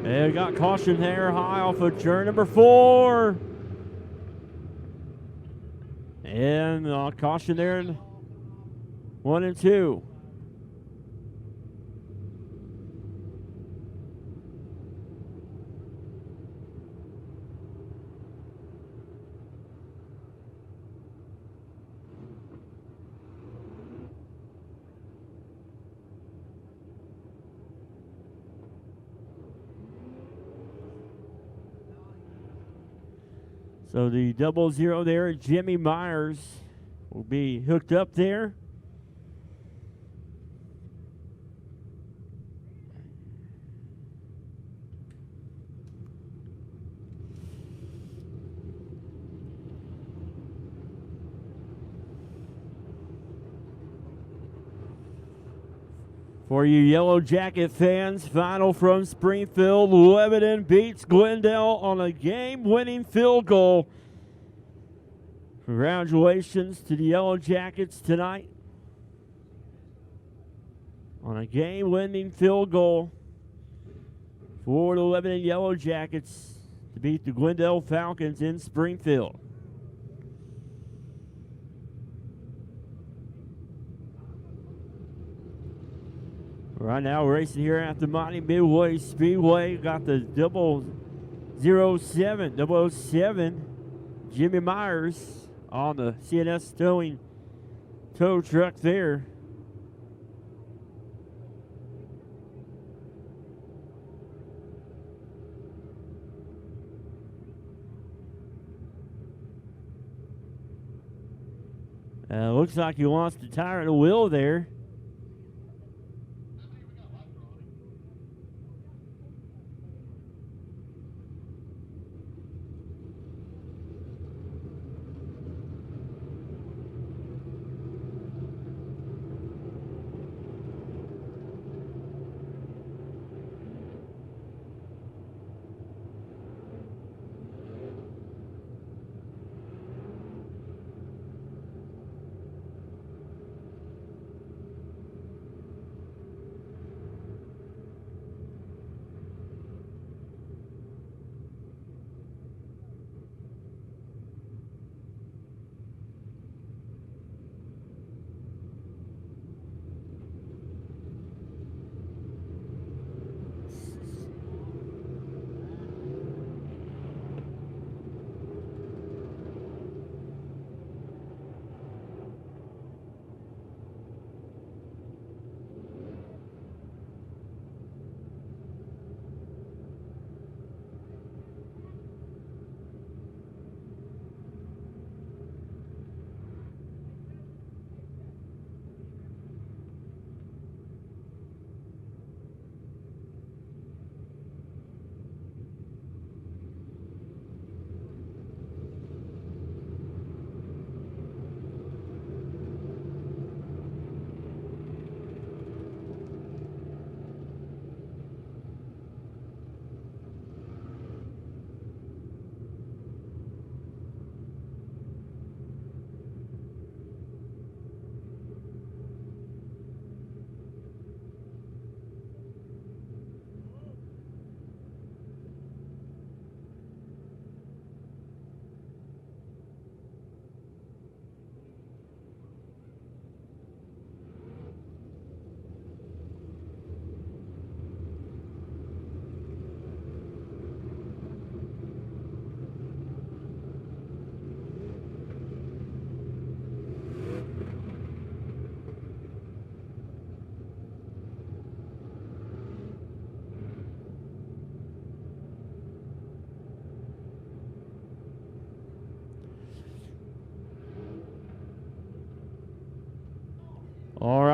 And we got caution there high off of turn number 4. And caution there in 1 and 2. So the 00 there, Jimmy Myers, will be hooked up there. For you Yellow Jacket fans, final from Springfield. Lebanon beats Glendale on a game-winning field goal. Congratulations to the Yellow Jackets tonight on a game-winning field goal for the Lebanon Yellow Jackets to beat the Glendale Falcons in Springfield. Right now, we're racing here at the Lebanon Midway Speedway. Got the 007, Jimmy Myers on the CNS towing tow truck there. Looks like he lost the tire and the wheel there.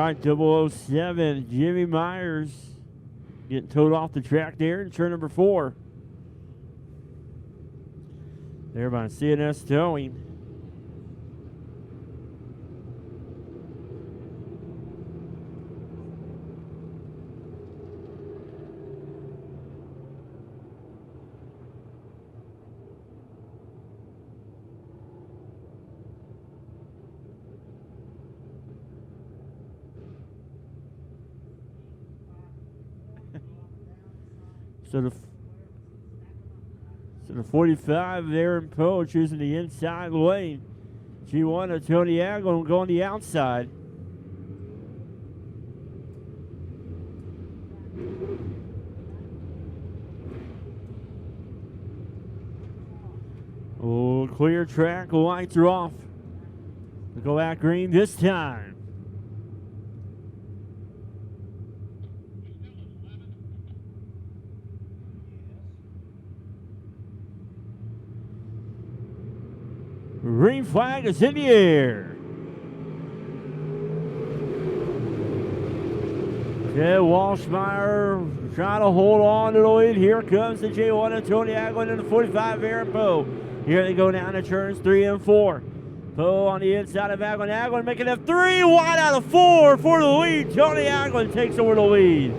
right, 007, Jimmy Myers getting towed off the track there in turn number 4. There by CNS Towing. So the 45 there in Poe choosing the inside lane. G1 of Tony Aglin going the outside. Oh, clear track, lights are off. We'll go back green this time. Green flag is in the air. Ted Walshmeyer trying to hold on to the lead. Here comes the J1 of Tony Aglin and the 45 Aaron Poe. Here they go down to turns 3 and 4. Poe on the inside of Aglin. Aglin making it 3 wide out of 4 for the lead. Tony Aglin takes over the lead.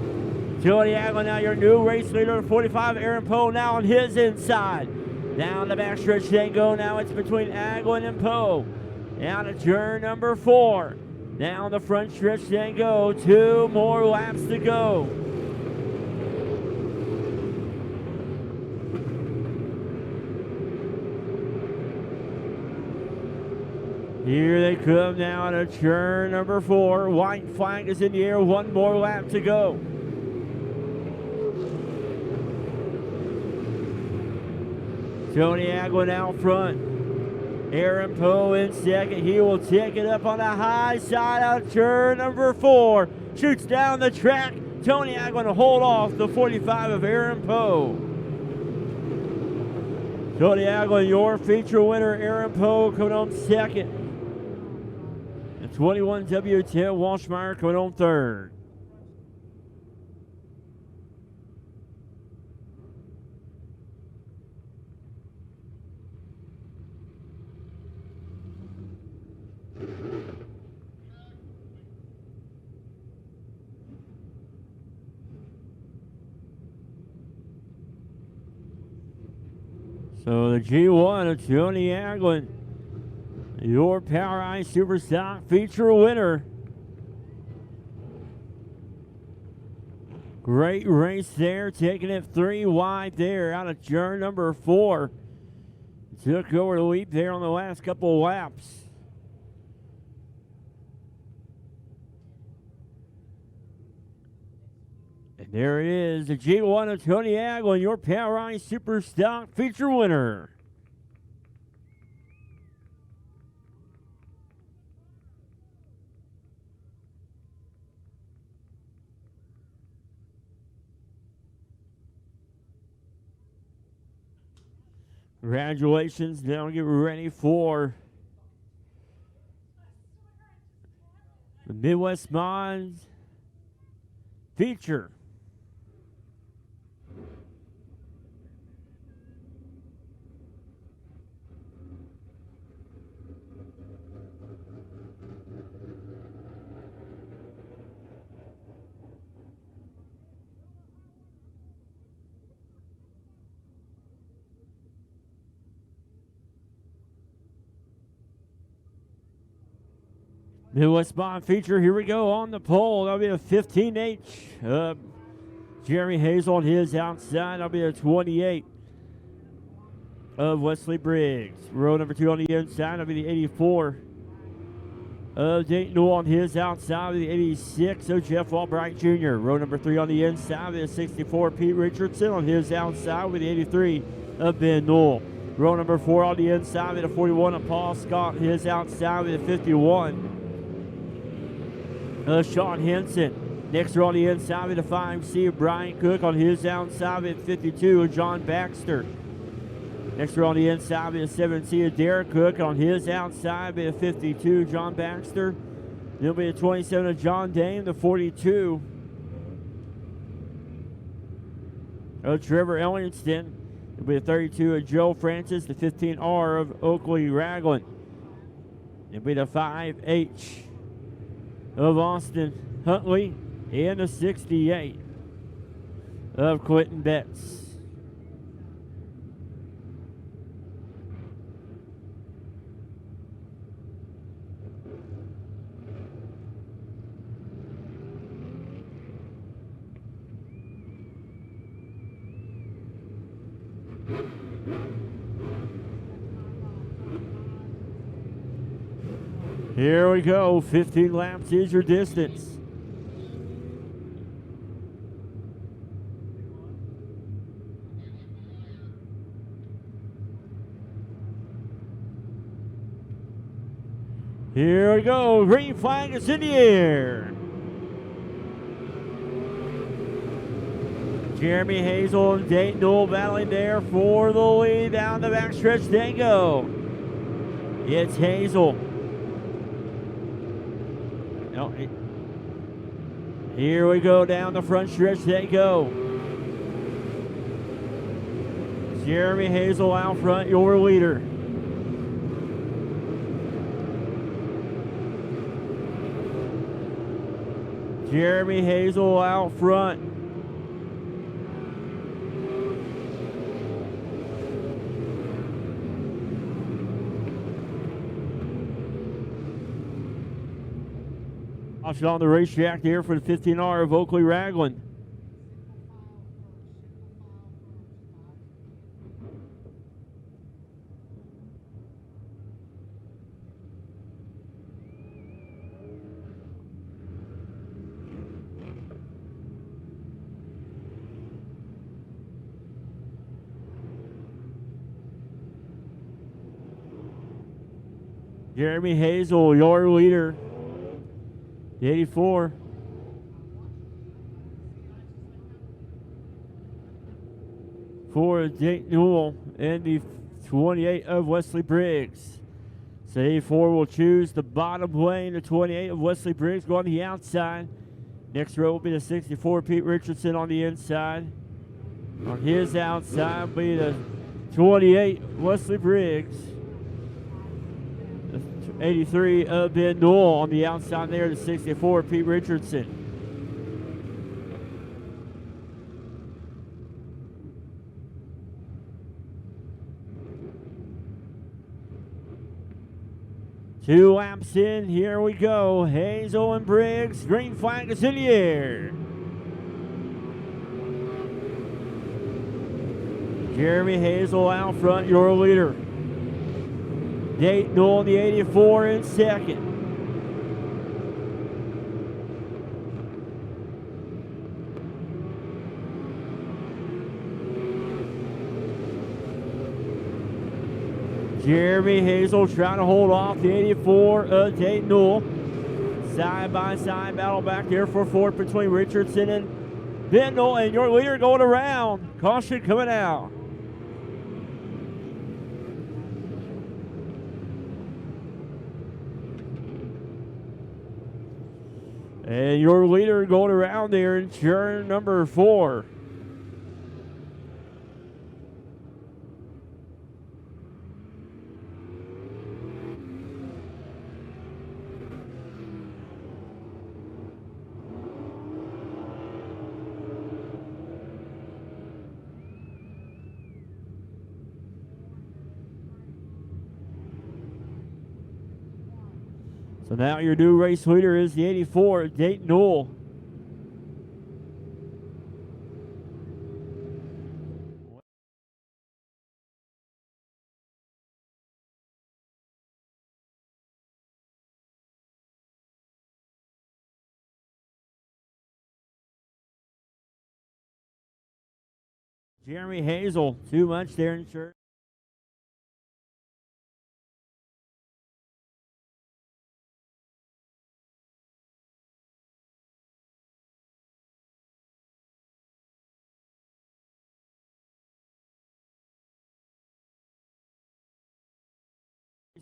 Tony Aglin now your new race leader. 45 Aaron Poe now on his inside. Down the backstretch they go. Now it's between Aglin and Poe. Down to turn number 4. Down the front stretch they go. 2 more laps to go. Here they come now to turn number 4. White flag is in the air. 1 more lap to go. Tony Aglin out front. Aaron Poe in second. He will take it up on the high side out of turn number 4. Shoots down the track. Tony Aglin to hold off the 45 of Aaron Poe. Tony Aglin, your feature winner. Aaron Poe coming on second. And 21 W10 Walshmeyer coming on third. So the G1 of Tony Aglin, your Power Eye Super Stock feature winner. Great race there, taking it 3 wide there out of turn number 4. Took over the lead there on the last couple of laps. And there it is, the G1 of Tony Aglin, your Power Eye Super Stock feature winner. Congratulations. Now get ready for the Midwest Mods feature. Midwest Bond feature, here we go on the pole. That'll be a 15H. Jeremy Hazel on his outside. That'll be a 28 of Wesley Briggs. Row number 2 on the inside. That'll be the 84 of Dayton Newell on his outside. The 86 of Jeff Albright Jr. Row number 3 on the inside. The 64 Pete Richardson on his outside with the 83 of Ben Newell. Row number 4 on the inside. The 41 of Paul Scott on his outside with the 51. Sean Henson. Next row on the inside with the 5C of Brian Cook on his outside with 52 of John Baxter. Next row on the inside with the 7C of Derek Cook on his outside with 52 John Baxter. It'll be the 27 of John Dame, the 42 of Trevor Ellingston. It'll be the 32 of Joe Francis, the 15R of Oakley Ragland. It'll be the 5H of Austin Huntley and the 68 of Quentin Betts. Here we go, 15 laps is your distance. Here we go, green flag is in the air. Jeremy Hazel and Dayton Newell battling there for the lead down the backstretch. They go. It's Hazel. No, here we go down the front stretch. They go. Jeremy Hazel out front, your leader. Jeremy Hazel out front. On the racetrack there for the 15R of Oakley Ragland. Jeremy Hazel, your leader. The 84. For Dayton Newell and the 28 of Wesley Briggs. So 84 will choose the bottom lane. The 28 of Wesley Briggs go on the outside. Next row will be the 64 Pete Richardson on the inside. On his outside will be the 28 Wesley Briggs. 83 of Ben Newell on the outside there, the 64 Pete Richardson. Two laps in, here we go. Hazel and Briggs, green flag is in the air. Jeremy Hazel out front, your leader. Dayton Newell, the 84 in second. Jeremy Hazel trying to hold off the 84 of Dayton Newell. Side by side battle back there for fourth between Richardson and Ben Newell, and your leader going around. Caution coming out. And your leader going around there in turn number 4. So now your new race leader is the 84, Dayton Newell. Jeremy Hazel, too much there in shirt.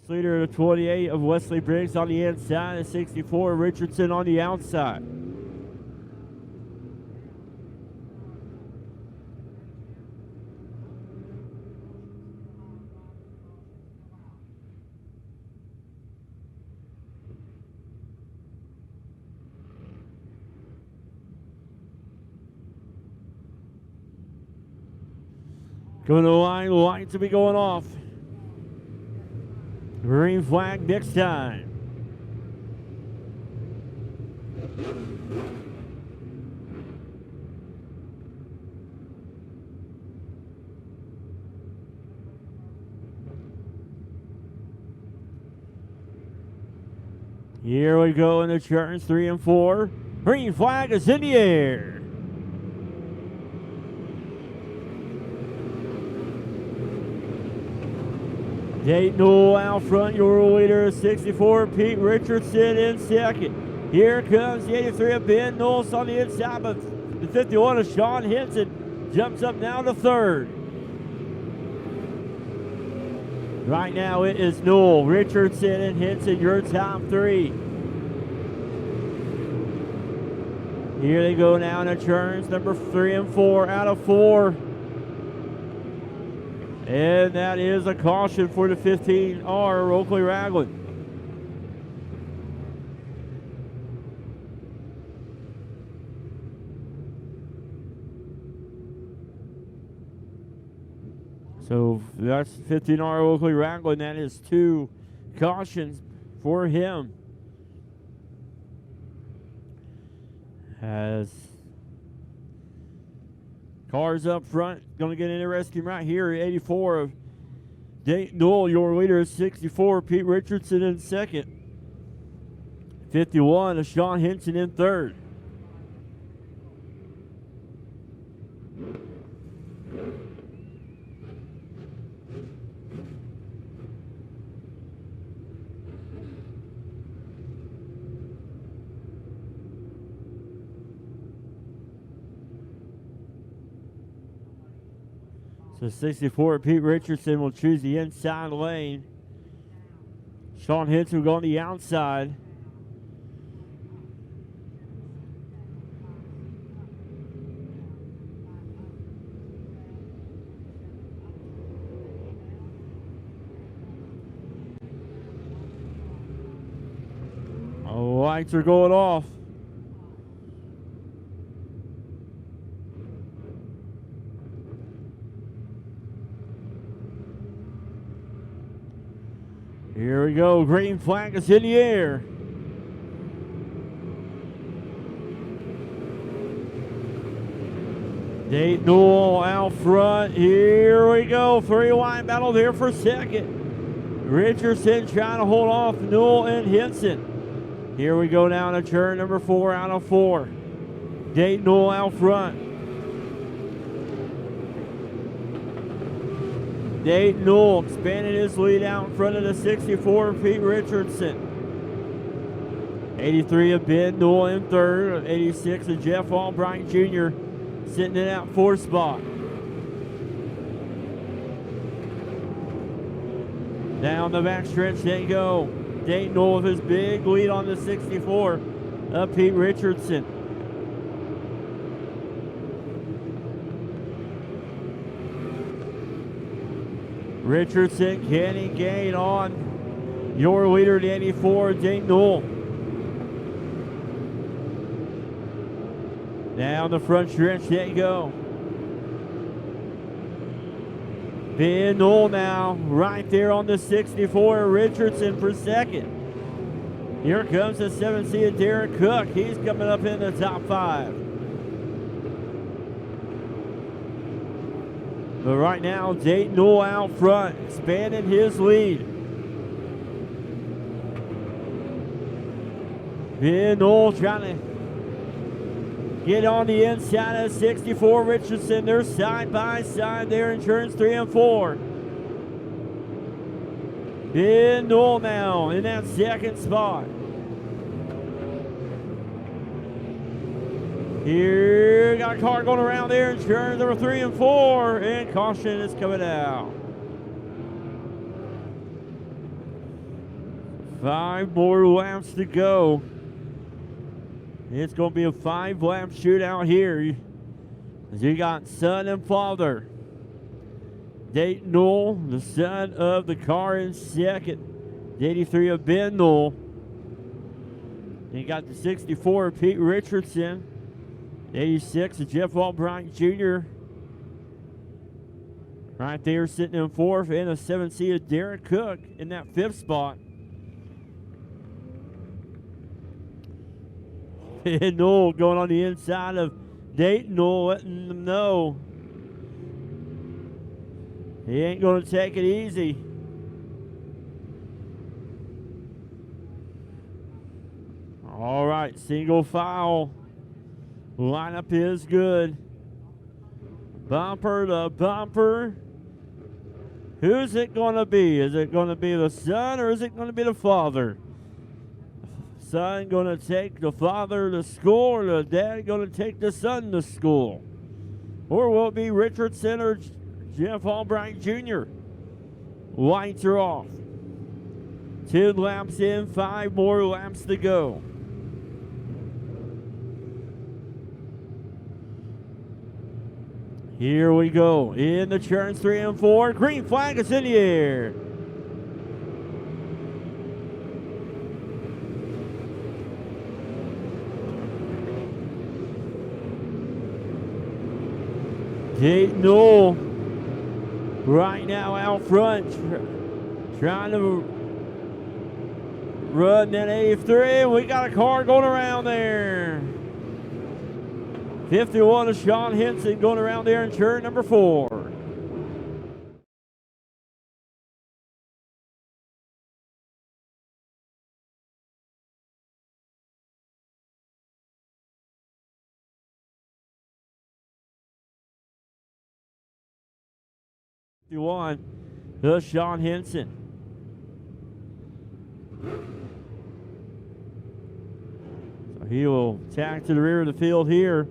Leader of 28 of Wesley Briggs on the inside, and 64 Richardson on the outside. Going to the line, lights will be going off. Green flag next time. Here we go in the turns 3 and 4. Green flag is in the air. Dayton Newell out front, your leader, 64, Pete Richardson in second. Here comes the 83 of Ben Knowles on the inside, but the 51 of Sean Henson jumps up now to third. Right now it is Newell, Richardson, and Henson, your top three. Here they go now in the turns, number 3 and 4 out of 4. And that is a caution for the 15R, Oakley Ragland. So that's 15R Oakley Ragland. That is 2 cautions for him. As cars up front, going to get interesting right here. 84 of Dayton Newell, your leader is 64. Pete Richardson in second. 51 of Sean Henson in third. So 64, Pete Richardson will choose the inside lane. Sean Henson will go on the outside. All lights are going off. Here we go. Green flag is in the air. Dayton Newell out front. Here we go. 3-wide battle there for second. Richardson trying to hold off Newell and Henson. Here we go now to turn number 4 out of 4. Dayton Newell out front. Dayton Newell expanding his lead out in front of the 64, Pete Richardson. 83 of Ben Newell in third. 86 of Jeff Albright Jr. sitting in that 4th spot. Down the back stretch they go. Dayton Newell with his big lead on the 64 of Pete Richardson. Richardson, can he gain on your leader, the 84, Dayton Newell? Down the front stretch they go. Ben Newell now right there on the 64, Richardson for second. Here comes the 7 seed Derek Cook. He's coming up in the top 5. But right now, Dayton Newell out front, expanding his lead. Ben Newell trying to get on the inside of 64 Richardson. They're side by side there in turns 3 and 4. Ben Newell now in that 2nd spot. Here, got a car going around there in turn number 3 and 4, and caution is coming out. 5 more laps to go. It's going to be a 5-lap shootout here. As you got son and father. Dayton Knoll, the son of the car in second. The 83 of Ben Knoll. And you got the 64 of Pete Richardson. The 86 of Jeff Albright Jr. Right there sitting in fourth. And a 7C of Derek Cook in that fifth spot. And Knoll going on the inside of Dayton Knoll, letting them know he ain't going to take it easy. All right, single file. Lineup is good. Bumper to bumper. Who's it going to be? Is it going to be the son or is it going to be the father? Son going to take the father to school, or the dad going to take the son to school? Or will it be Richardson or Jeff Albright Jr.? Lights are off. 2 laps in, 5 more laps to go. Here we go. In the turns 3 and 4. Green flag is in the air. Dayton Knoll right now out front, trying to run that 83. We got a car going around there. 51 of Sean Henson going around there in turn number 4. To Sean Henson. So he will tack to the rear of the field here.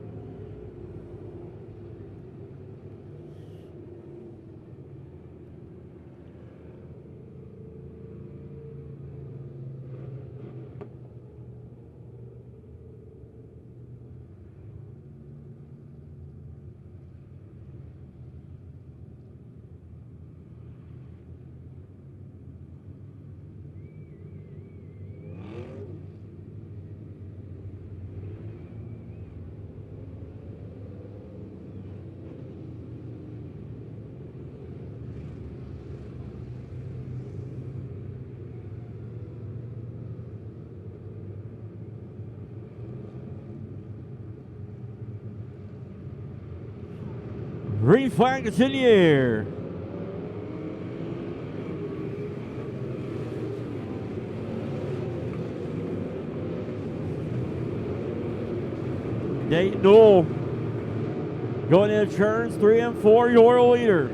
Green flag is in the air. Dayton Knoll going into turns 3 and 4, your leader.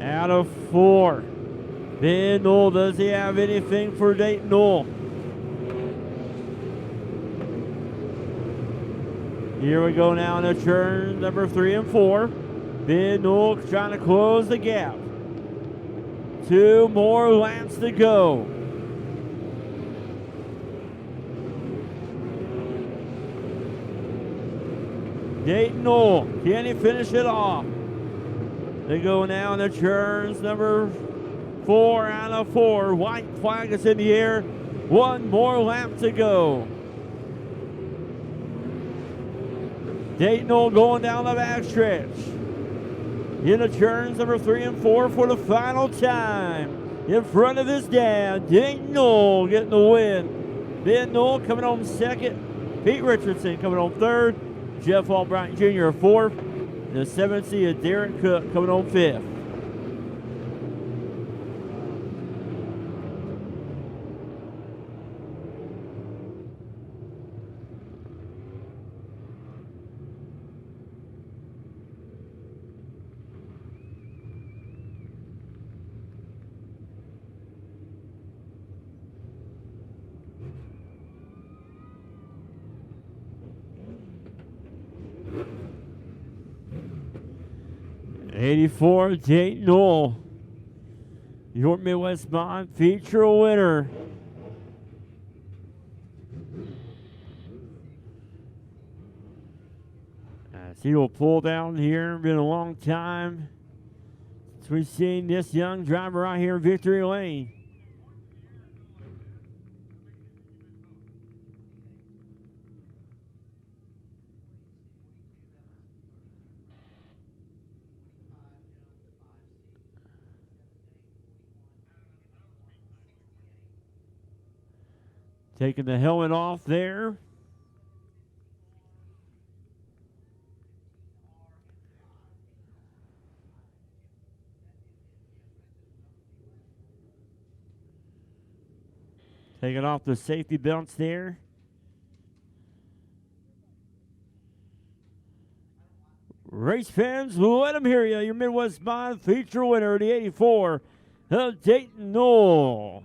Out of 4. Ben Knoll, does he have anything for Dayton Knoll? Here we go now in the turn number 3 and 4. Ben Knoll trying to close the gap. 2 more laps to go. Dayton Knoll, can he finish it off? They go now in the turns number 4 out of 4. White flag is in the air. 1 more lap to go. Dayton Knoll going down the backstretch. In the turns number 3 and 4 for the final time. In front of his dad, Dayton Knoll getting the win. Ben Knoll coming home second. Pete Richardson coming home third. Jeff Albright Jr. fourth. And the 7C of Derek Cook coming home fifth. '84 Dayton Knoll your Midwest Mod feature winner. As he will pull down here. Been a long time since we've seen this young driver right here in victory lane. Taking the helmet off there. Taking off the safety belts there. Race fans, let them hear you. Your Midwest Mod feature winner, the 84 of Dayton Knoll.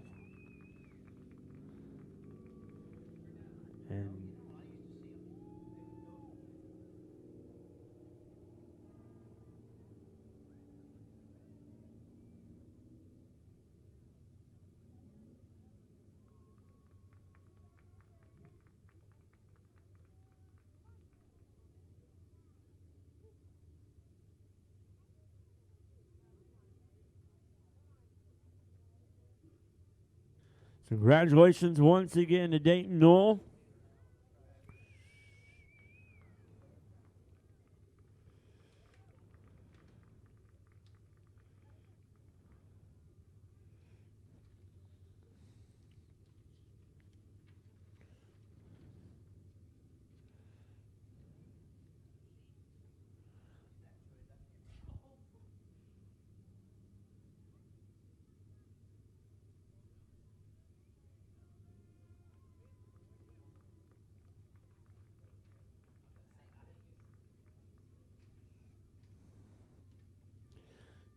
And congratulations once again to Dayton Knoll.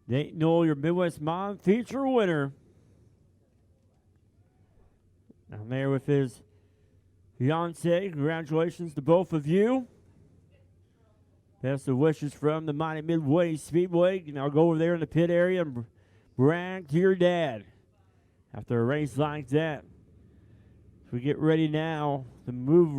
Dayton Knoll, your Midwest Mod feature winner. Down there with his fiance. Congratulations to both of you. Best of wishes from the Mighty Midway Speedway. Now go over there in the pit area and brag to your dad after a race like that. We get ready now to move